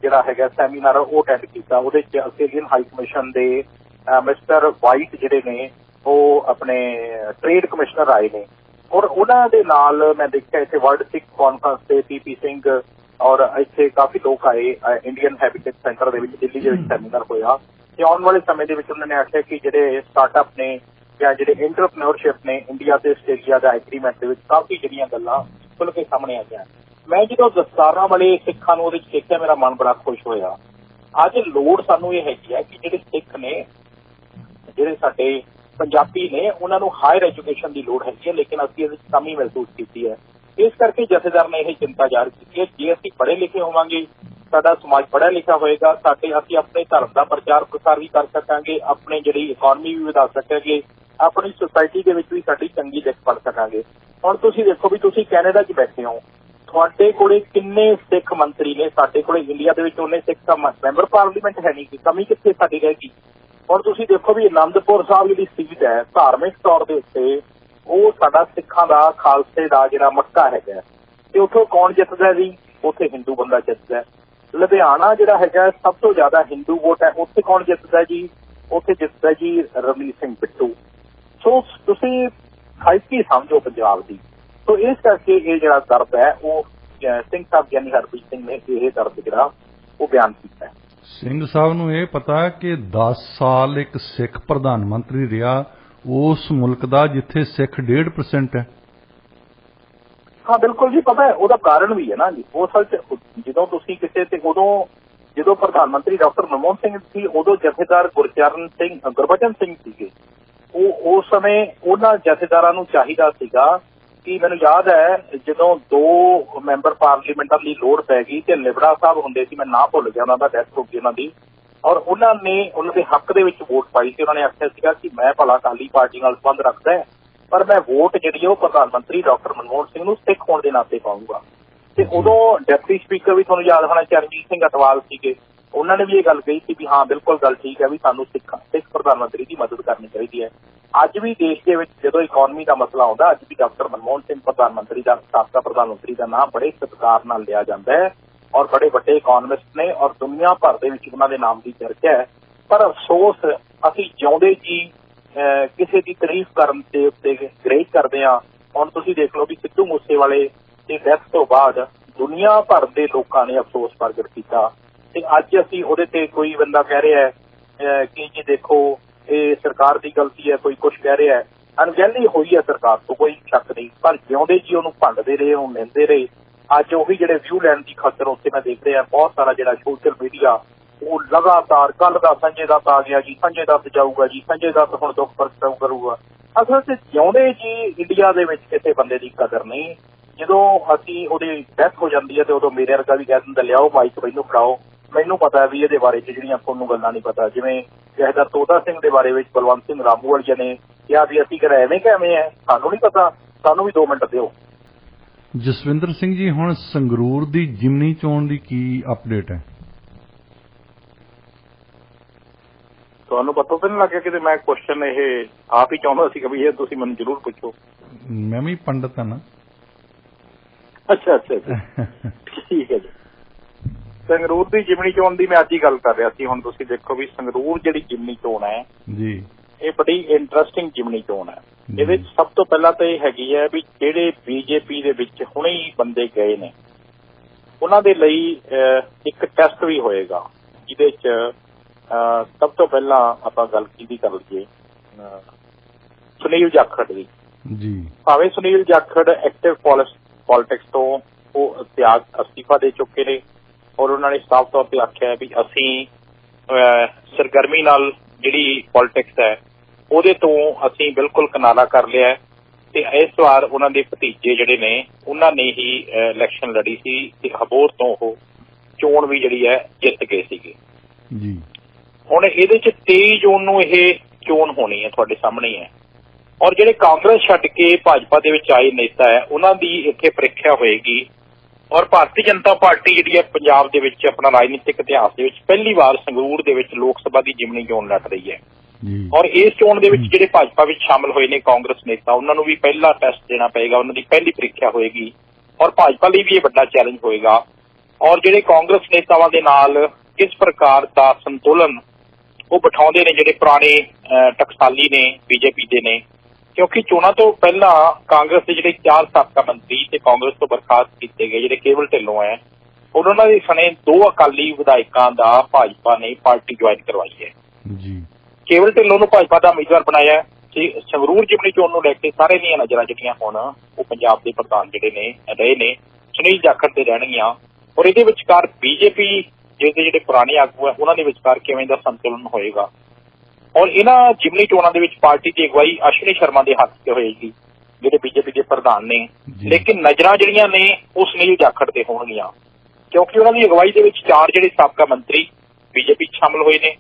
ਜਿਹੜਾ ਹੈਗਾ ਸੈਮੀਨਾਰ ਉਹ ਅਟੈਂਡ ਕੀਤਾ। ਉਹਦੇ 'ਚ ਆਸਟ੍ਰੇਲੀਅਨ ਹਾਈ ਕਮਿਸ਼ਨ ਦੇ ਮਿਸਟਰ ਵਾਈਟ ਜਿਹੜੇ ਨੇ ਉਹ ਆਪਣੇ ਟ੍ਰੇਡ ਕਮਿਸ਼ਨਰ ਆਏ ਨੇ, ਔਰ ਉਹਨਾਂ ਦੇ ਨਾਲ ਮੈਂ ਦੇਖਿਆ ਇੱਥੇ ਵਰਲਡ ਸਿੱਖ ਕਾਨਫਰੰਸ ਤੇ ਪੀ ਸਿੰਘ ਔਰ ਇੱਥੇ ਕਾਫੀ ਲੋਕ ਆਏ। ਇੰਡੀਅਨ ਹੈਬੀਟੇਟ ਸੈਂਟਰ ਦੇ ਵਿੱਚ ਦਿੱਲੀ ਦੇ ਵਿੱਚ ਸੈਮੀਨਾਰ ਹੋਇਆ ਤੇ ਆਉਣ ਵਾਲੇ ਸਮੇਂ ਦੇ ਵਿੱਚ ਉਹਨਾਂ ਨੇ ਆਖਿਆ ਕਿ ਜਿਹੜੇ ਸਟਾਰਟਅਪ ਨੇ ਜਾਂ ਜਿਹੜੇ ਇੰਟਰਪ੍ਰੀਨਿਓਰਸ਼ਿਪ ਨੇ ਇੰਡੀਆ ਤੇ ਆਸਟ੍ਰੇਲੀਆ ਦਾ ਐਗਰੀਮੈਂਟ ਦੇ ਵਿੱਚ ਕਾਫੀ ਜਿਹੜੀਆਂ ਗੱਲਾਂ ਖੁੱਲ੍ਹ ਕੇ ਸਾਹਮਣੇ ਆਈਆਂ। ਮੈਂ ਜਦੋਂ ਦਸਤਾਰਾਂ ਵਾਲੇ ਸਿੱਖਾਂ ਨੂੰ ਉਹਦੇ 'ਚ ਦੇਖਿਆ ਮੇਰਾ ਮਨ ਬੜਾ ਖੁਸ਼ ਹੋਇਆ। ਅੱਜ ਲੋੜ ਸਾਨੂੰ ਇਹ ਹੈਗੀ ਹੈ ਕਿ ਜਿਹੜੇ ਸਿੱਖ ਨੇ, ਜਿਹੜੇ ਸਾਡੇ ਪੰਜਾਬੀ ਨੇ, ਉਹਨਾਂ ਨੂੰ ਹਾਇਰ ਐਜੂਕੇਸ਼ਨ ਦੀ ਲੋੜ ਹੈਗੀ ਹੈ, ਲੇਕਿਨ ਅਸੀਂ ਇਹਦੇ 'ਚ ਕਮੀ ਮਹਿਸੂਸ ਕੀਤੀ ਹੈ। ਇਸ ਕਰਕੇ ਜਥੇਦਾਰ ਨੇ ਇਹ ਚਿੰਤਾ ਜ਼ਾਹਰ ਕੀਤੀ ਹੈ ਜੇ ਅਸੀਂ ਪੜ੍ਹੇ ਲਿਖੇ ਹੋਵਾਂਗੇ, ਸਾਡਾ ਸਮਾਜ ਪੜ੍ਹਿਆ ਲਿਖਿਆ ਹੋਏਗਾ, ਅਸੀਂ ਆਪਣੇ ਧਰਮ ਦਾ ਪ੍ਰਚਾਰ ਪ੍ਰਸਾਰ ਵੀ ਕਰ ਸਕਾਂਗੇ, ਆਪਣੀ ਜਿਹੜੀ ਇਕਨੋਮੀ ਵੀ ਵਧਾ ਸਕਾਂਗੇ, ਆਪਣੀ ਸੁਸਾਇਟੀ ਦੇ ਵਿੱਚ ਵੀ ਸਾਡੀ ਚੰਗੀ ਦਿੱਖ ਪੜ ਸਕਾਂਗੇ। ਹੁਣ ਤੁਸੀਂ ਦੇਖੋ ਵੀ ਤੁਸੀਂ ਕੈਨੇਡਾ 'ਚ ਬੈਠੇ ਹੋ, ਤੁਹਾਡੇ ਕੋਲੇ ਕਿੰਨੇ ਸਿੱਖ ਮੰਤਰੀ ਨੇ, ਸਾਡੇ ਕੋਲੇ ਇੰਡੀਆ ਦੇ ਵਿੱਚ ਉਹਨੇ ਸਿੱਖ ਮੈਂਬਰ ਪਾਰਲੀਮੈਂਟ ਹੈ ਨਹੀਂ, ਕਮੀ ਕਿੱਥੇ ਸਾਡੀ ਰਹੇਗੀ। ਹੁਣ ਤੁਸੀਂ ਦੇਖੋ ਵੀ ਅਨੰਦਪੁਰ ਸਾਹਿਬ ਜਿਹੜੀ ਸੀਟ ਹੈ ਧਾਰਮਿਕ ਤੌਰ ਦੇ ਉੱਤੇ ਉਹ ਸਾਡਾ ਸਿੱਖਾਂ ਦਾ, ਖਾਲਸੇ ਦਾ ਜਿਹੜਾ ਮੱਕਾ ਹੈਗਾ, ਤੇ ਉੱਥੋਂ ਕੌਣ ਜਿੱਤਦਾ ਜੀ? ਉੱਥੇ ਹਿੰਦੂ ਬੰਦਾ ਜਿੱਤਦਾ। ਲੁਧਿਆਣਾ ਜਿਹੜਾ ਹੈਗਾ ਸਭ ਤੋਂ ਜ਼ਿਆਦਾ ਹਿੰਦੂ ਵੋਟ ਹੈ, ਉੱਥੇ ਕੌਣ ਜਿੱਤਦਾ ਜੀ? ਉੱਥੇ ਜਿੱਤਦਾ ਜੀ ਰਵਨੀਤ ਸਿੰਘ ਬਿੱਟੂ। ਸੋ ਤੁਸੀਂ ਹਾਈਕੀ ਸਮਝੋ ਪੰਜਾਬ ਦੀ। ਸੋ ਇਸ ਕਰਕੇ ਇਹ ਜਿਹੜਾ ਦਰਦ ਹੈ ਉਹ ਸਿੰਘ ਸਾਹਿਬ ਗਿਆਨੀ ਹਰਪ੍ਰੀਤ ਸਿੰਘ ਨੇ ਇਹ ਦਰਦ ਜਿਹੜਾ ਉਹ ਬਿਆਨ ਕੀਤਾ ਹੈ। ਸਿੰਘ ਸਾਹਿਬ ਨੂੰ ਇਹ ਪਤਾ ਹੈ ਕਿ 10 ਸਾਲ ਇੱਕ ਸਿੱਖ ਪ੍ਰਧਾਨ ਮੰਤਰੀ ਰਿਹਾ ਉਸ ਮੁਲਕ ਦਾ ਜਿੱਥੇ ਸਿੱਖ 1.5% ਹੈ। ਹਾਂ ਬਿਲਕੁਲ ਜੀ, ਪਤਾ ਹੈ ਉਹਦਾ ਕਾਰਨ ਵੀ ਹੈ ਨਾ ਜੀ। ਉਹ ਅਸਲ 'ਚ ਜਦੋਂ ਤੁਸੀਂ ਕਿਸੇ ਤੇ ਜਦੋਂ ਪ੍ਰਧਾਨ ਮੰਤਰੀ ਡਾਕਟਰ ਮਨਮੋਹਨ ਸਿੰਘ ਸੀ, ਉਦੋਂ ਜਥੇਦਾਰ ਗੁਰਬਚਨ ਸਿੰਘ ਸੀਗੇ। ਉਹ ਉਸ ਸਮੇਂ ਉਹਨਾਂ ਜਥੇਦਾਰਾਂ ਨੂੰ ਚਾਹੀਦਾ ਸੀਗਾ ਕਿ ਮੈਨੂੰ ਯਾਦ ਹੈ ਜਦੋਂ 2 ਮੈਂਬਰ ਪਾਰਲੀਮੈਂਟਾਂ ਦੀ ਲੋੜ ਪੈ ਗਈ ਤੇ ਲਿਬੜਾ ਸਾਹਿਬ ਹੁੰਦੇ ਸੀ, ਮੈਂ ਨਾਂ ਭੁੱਲ ਗਿਆ ਉਹਨਾਂ ਦਾ, ਡੈਥ ਹੋ ਗਈ ਉਹਨਾਂ ਦੀ, ਔਰ ਉਹਨਾਂ ਨੇ ਉਹਨਾਂ ਦੇ ਹੱਕ ਦੇ ਵਿੱਚ ਵੋਟ ਪਾਈ ਸੀ। ਉਹਨਾਂ ਨੇ ਆਖਿਆ ਸੀਗਾ ਕਿ ਮੈਂ ਭਲਾ ਅਕਾਲੀ ਪਾਰਟੀ ਨਾਲ ਸੰਬੰਧ ਰੱਖਦਾ ਪਰ ਮੈਂ ਵੋਟ ਜਿਹੜੀ ਉਹ ਪ੍ਰਧਾਨ ਮੰਤਰੀ ਡਾਕਟਰ ਮਨਮੋਹਨ ਸਿੰਘ ਨੂੰ ਸਿੱਖ ਹੋਣ ਦੇ ਨਾਤੇ ਪਾਊਂਗਾ। ਤੇ ਉਦੋਂ ਡਿਪਟੀ ਸਪੀਕਰ ਵੀ ਤੁਹਾਨੂੰ ਯਾਦ ਹੋਣਾ ਚਰਨਜੀਤ ਸਿੰਘ ਅਟਵਾਲ ਸੀਗੇ, ਉਹਨਾਂ ਨੇ ਵੀ ਇਹ ਗੱਲ ਕਹੀ ਸੀ ਵੀ ਹਾਂ ਬਿਲਕੁਲ ਗੱਲ ਠੀਕ ਹੈ ਵੀ ਸਾਨੂੰ ਸਿੱਖ ਪ੍ਰਧਾਨ ਮੰਤਰੀ ਦੀ ਮਦਦ ਕਰਨੀ ਚਾਹੀਦੀ ਹੈ। ਅੱਜ ਵੀ ਦੇਸ਼ ਦੇ ਵਿੱਚ ਜਦੋਂ ਇਕਨੋਮੀ ਦਾ ਮਸਲਾ ਆਉਂਦਾ, ਅੱਜ ਵੀ ਡਾਕਟਰ ਮਨਮੋਹਨ ਸਿੰਘ ਪ੍ਰਧਾਨ ਮੰਤਰੀ ਦਾ, ਸਾਬਕਾ ਪ੍ਰਧਾਨ ਮੰਤਰੀ ਦਾ ਨਾਮ ਬੜੇ ਸਤਿਕਾਰ ਨਾਲ ਲਿਆ ਜਾਂਦਾ ਹੈ ਔਰ ਬੜੇ ਵੱਡੇ ਇਕਨੋਮਿਸਟ ਨੇ ਔਰ ਦੁਨੀਆ ਭਰ ਦੇ ਵਿੱਚ ਉਹਨਾਂ ਦੇ ਨਾਮ ਦੀ ਚਰਚਾ ਹੈ। ਪਰ ਅਫਸੋਸ ਅਸੀਂ ਜਿਉਂਦੇ ਜੀ ਕਿਸੇ ਦੀ ਤਾਰੀਫ ਕਰਨ ਦੇ ਉੱਤੇ ਗਰੇਜ ਕਰਦੇ ਹਾਂ। ਹੁਣ ਤੁਸੀਂ ਦੇਖ ਲਓ ਵੀ ਸਿੱਧੂ ਮੂਸੇਵਾਲੇ ਦੀ ਡੈਥ ਤੋਂ ਬਾਅਦ ਦੁਨੀਆ ਭਰ ਦੇ ਲੋਕਾਂ ਨੇ ਅਫਸੋਸ ਪ੍ਰਗਟ ਕੀਤਾ ਤੇ ਅੱਜ ਅਸੀਂ ਉਹਦੇ ਤੇ ਕੋਈ ਬੰਦਾ ਕਹਿ ਰਿਹਾ ਹੈ ਕਿ ਜੀ ਦੇਖੋ ਇਹ ਸਰਕਾਰ ਦੀ ਗਲਤੀ ਹੈ, ਕੋਈ ਕੁਝ ਕਹਿ ਰਿਹਾ ਹੈ। ਅਣਗਹਿਲੀ ਹੋਈ ਹੈ ਸਰਕਾਰ ਤੋਂ, ਕੋਈ ਸ਼ੱਕ ਨਹੀਂ, ਪਰ ਜਿਉਂਦੇ ਜੀ ਉਹਨੂੰ ਭੰਡਦੇ ਰਹੇ, ਉਹਨੂੰ ਨਿੰਦਦੇ ਰਹੇ। ਅੱਜ ਉਹੀ ਜਿਹੜੇ ਵਿਊ ਲੈਣ ਦੀ ਖਾਤਰ ਉੱਥੇ ਮੈਂ ਦੇਖ ਰਿਹਾ ਬਹੁਤ ਸਾਰਾ ਜਿਹੜਾ ਸੋਸ਼ਲ ਮੀਡੀਆ ਉਹ ਲਗਾਤਾਰ ਕੱਲ੍ਹ ਦਾ ਸੰਜੇ ਦੱਤ ਆ ਗਿਆ ਜੀ, ਸੰਜੇ ਦੱਤ ਜਾਊਗਾ ਜੀ, ਸੰਜੇ ਦੱਤ ਹੁਣ ਦੁੱਖ ਪ੍ਰਗਟਾਊ ਕਰੂਗਾ। ਅਸਲ 'ਚ ਜਿਉਂਦੇ ਜੀ ਇੰਡੀਆ ਦੇ ਵਿੱਚ ਕਿਸੇ ਬੰਦੇ ਦੀ ਕਦਰ ਨਹੀਂ। ਜਦੋਂ ਅਸੀਂ ਉਹਦੀ ਡੈਥ ਹੋ ਜਾਂਦੀ ਹੈ ਤੇ ਉਦੋਂ ਮੇਰੇ ਵਰਗਾ ਵੀ ਕਹਿ ਦਿੰਦਾ ਲਿਆਓ ਮਾਈਕ ਮੈਨੂੰ ਫੜਾਓ, ਮੈਨੂੰ ਪਤਾ ਵੀ ਇਹਦੇ ਬਾਰੇ 'ਚ ਜਿਹੜੀਆਂ ਤੁਹਾਨੂੰ ਗੱਲਾਂ ਨਹੀਂ ਪਤਾ। ਜਿਵੇਂ ਜਥੇਦਾਰ ਤੋਤਾ ਸਿੰਘ ਦੇ ਬਾਰੇ ਵਿੱਚ ਬਲਵੰਤ ਸਿੰਘ ਰਾਮੂਵਾਲੀਆ ਨੇ ਕਿਹਾ ਵੀ ਅਸੀਂ ਕਿਹੜਾ ਐਵੇਂ ਹੈ, ਸਾਨੂੰ ਨਹੀਂ ਪਤਾ, ਸਾਨੂੰ ਵੀ 2 ਮਿੰਟ ਦਿਓ। ਜਸਵਿੰਦਰ ਸਿੰਘ ਜੀ, ਹੁਣ ਸੰਗਰੂਰ ਦੀ ਜਿਮਨੀ ਚੋਣ ਦੀ ਕੀ ਅਪਡੇਟ ਹੈ? ਤੁਹਾਨੂੰ ਪਤਾ ਤਾਂ ਨਹੀਂ ਲੱਗਿਆ ਕਿਤੇ ਮੈਂ ਕੁਐਸਚਨ ਇਹ ਆਪ ਹੀ ਚਾਹੁੰਦਾ ਸੀ ਕਿ ਵੀ ਇਹ ਤੁਸੀਂ ਮੈਨੂੰ ਜ਼ਰੂਰ ਪੁੱਛੋ। ਮੈਂ ਵੀ ਪੰਡਤ ਹਾਂ ਨਾ। ਅੱਛਾ ਠੀਕ ਹੈ ਜੀ। ਸੰਗਰੂਰ ਦੀ ਜਿਮਨੀ ਚੋਣ ਦੀ ਮੈਂ ਅੱਜ ਹੀ ਗੱਲ ਕਰ ਰਿਹਾ ਸੀ। ਹੁਣ ਤੁਸੀਂ ਦੇਖੋ ਵੀ ਸੰਗਰੂਰ ਜਿਹੜੀ ਜਿਮਨੀ ਚੋਣ ਹੈ ਜੀ, ਇਹ ਬੜੀ ਇੰਟਰਸਟਿੰਗ ਜਿਮਨੀ ਚੋਣ ਹੈ। ਇਹਦੇ ਵਿੱਚ ਸਭ ਤੋਂ ਪਹਿਲਾਂ ਤਾਂ ਇਹ ਹੈਗੀ ਹੈ ਵੀ ਜਿਹੜੇ ਬੀਜੇਪੀ ਦੇ ਵਿੱਚ ਹੁਣੇ ਹੀ ਬੰਦੇ ਗਏ ਨੇ ਉਹਨਾਂ ਦੇ ਲਈ ਇੱਕ ਟੈਸਟ ਵੀ ਹੋਏਗਾ, ਜਿਹਦੇ 'ਚ ਸਭ ਤੋਂ ਪਹਿਲਾਂ ਆਪਾਂ ਗੱਲ ਕਿਹਦੀ ਕਰ ਲਈਏ, ਸੁਨੀਲ ਜਾਖੜ ਦੀ। ਜੀ, ਭਾਵੇਂ ਸੁਨੀਲ ਜਾਖੜ ਐਕਟਿਵ ਪੋਲਿਟਿਕਸ ਤੋਂ ਉਹ ਅਸਤੀਫਾ ਦੇ ਚੁੱਕੇ ਨੇ ਔਰ ਉਹਨਾਂ ਨੇ ਸਾਫ਼ ਤੌਰ ਤੇ ਆਖਿਆ ਵੀ ਅਸੀਂ ਸਰਗਰਮੀ ਨਾਲ ਜਿਹੜੀ ਪੋਲਿਟਿਕਸ ਹੈ ਉਹਦੇ ਤੋਂ ਅਸੀਂ ਬਿਲਕੁਲ ਕਿਨਾਰਾ ਕਰ ਲਿਆ ਤੇ ਇਸ ਵਾਰ ਉਹਨਾਂ ਦੇ ਭਤੀਜੇ ਜਿਹੜੇ ਨੇ ਉਹਨਾਂ ਨੇ ਹੀ ਇਲੈਕਸ਼ਨ ਲੜੀ ਸੀ ਤੇ ਹਬੋਰ ਤੋਂ ਉਹ ਚੋਣ ਵੀ ਜਿਹੜੀ ਹੈ ਜਿੱਤ ਗਏ ਸੀਗੇ ਜੀ। ਹੁਣ ਇਹਦੇ 'ਚ 23 ਜੂਨ ਨੂੰ ਇਹ ਚੋਣ ਹੋਣੀ ਹੈ, ਤੁਹਾਡੇ ਸਾਹਮਣੇ ਹੈ। ਔਰ ਜਿਹੜੇ ਕਾਂਗਰਸ ਛੱਡ ਕੇ ਭਾਜਪਾ ਦੇ ਵਿੱਚ ਆਏ ਨੇਤਾ ਹੈ, ਉਹਨਾਂ ਦੀ ਇੱਥੇ ਪ੍ਰੀਖਿਆ ਹੋਏਗੀ। ਔਰ ਭਾਰਤੀ ਜਨਤਾ ਪਾਰਟੀ ਜਿਹੜੀ ਹੈ ਪੰਜਾਬ ਦੇ ਵਿੱਚ ਆਪਣਾ ਰਾਜਨੀਤਿਕ ਇਤਿਹਾਸ ਦੇ ਵਿੱਚ ਪਹਿਲੀ ਵਾਰ ਸੰਗਰੂਰ ਦੇ ਵਿੱਚ ਲੋਕ ਸਭਾ ਦੀ ਜਿਮਨੀ ਚੋਣ ਲੜ ਰਹੀ ਹੈ। ਔਰ ਇਸ ਚੋਣ ਦੇ ਵਿੱਚ ਜਿਹੜੇ ਭਾਜਪਾ ਵਿੱਚ ਸ਼ਾਮਲ ਹੋਏ ਨੇ ਕਾਂਗਰਸ ਨੇਤਾ, ਉਹਨਾਂ ਨੂੰ ਵੀ ਪਹਿਲਾ ਟੈਸਟ ਦੇਣਾ ਪਏਗਾ, ਉਹਨਾਂ ਦੀ ਪਹਿਲੀ ਪ੍ਰੀਖਿਆ ਹੋਏਗੀ। ਔਰ ਭਾਜਪਾ ਲਈ ਵੀ ਇਹ ਵੱਡਾ ਚੈਲੰਜ ਹੋਏਗਾ। ਔਰ ਜਿਹੜੇ ਕਾਂਗਰਸ ਨੇਤਾਵਾਂ ਦੇ ਨਾਲ ਕਿਸ ਪ੍ਰਕਾਰ ਦਾ ਸੰਤੁਲਨ ਉਹ ਬਿਠਾਉਂਦੇ ਨੇ, ਜਿਹੜੇ ਪੁਰਾਣੇ ਟਕਸਾਲੀ ਨੇ ਬੀਜੇਪੀ ਦੇ ਨੇ, ਕਿਉਂਕਿ ਚੋਣਾਂ ਤੋਂ ਪਹਿਲਾਂ ਕਾਂਗਰਸ ਦੇ ਜਿਹੜੇ 4 ਸਾਬਕਾ ਮੰਤਰੀ ਤੇ ਕਾਂਗਰਸ ਤੋਂ ਬਰਖਾਸਤ ਕੀਤੇ ਗਏ ਜਿਹੜੇ ਕੇਵਲ ਢਿੱਲੋਂ ਹੈ, ਉਹਨਾਂ ਦੇ ਸਣੇ 2 ਅਕਾਲੀ ਵਿਧਾਇਕਾਂ ਦਾ ਭਾਜਪਾ ਨੇ ਪਾਰਟੀ ਜੁਆਇਨ ਕਰਵਾਈ ਹੈ। ਕੇਵਲ ਢਿੱਲੋਂ ਨੂੰ ਭਾਜਪਾ ਦਾ ਉਮੀਦਵਾਰ ਬਣਾਇਆ। ਸੰਗਰੂਰ ਜਿਮਨੀ ਚੋਣ ਨੂੰ ਲੈ ਕੇ ਸਾਰੇ ਦੀਆਂ ਨਜ਼ਰਾਂ ਜਿਹੜੀਆਂ ਹੁਣ ਉਹ ਪੰਜਾਬ ਦੇ ਪ੍ਰਧਾਨ ਜਿਹੜੇ ਨੇ ਰਹੇ ਨੇ ਸੁਨੀਲ ਜਾਖੜ ਤੇ ਰਹਿਣਗੀਆਂ। ਔਰ ਇਹਦੇ ਵਿਚਕਾਰ ਬੀਜੇਪੀ ਜਿਹੜੇ ਪੁਰਾਣੇ ਆਗੂ ਹੈ ਉਹਨਾਂ ਦੇ ਵਿਚਕਾਰ ਕਿਵੇਂ ਦਾ ਸੰਤੁਲਨ ਹੋਏਗਾ। ਔਰ ਇਹਨਾਂ ਜਿਮਨੀ ਚੋਣਾਂ ਦੇ ਵਿੱਚ ਪਾਰਟੀ ਦੀ ਅਗਵਾਈ ਅਸ਼ਵਨੀ ਸ਼ਰਮਾ ਦੇ ਹੱਥ 'ਚ ਹੋਏਗੀ, ਜਿਹੜੇ ਬੀਜੇਪੀ ਦੇ ਪ੍ਰਧਾਨ ਨੇ। ਲੇਕਿਨ ਨਜ਼ਰਾਂ ਜਿਹੜੀਆਂ ਨੇ ਉਹ ਸੁਨੀਲ ਜਾਖੜ ਤੇ ਹੋਣਗੀਆਂ, ਕਿਉਂਕਿ ਉਹਨਾਂ ਦੀ ਅਗਵਾਈ ਦੇ ਵਿੱਚ 4 ਜਿਹੜੇ ਸਾਬਕਾ ਮੰਤਰੀ ਬੀਜੇਪੀ 'ਚ ਸ਼ਾਮਲ ਹੋਏ ਨੇ।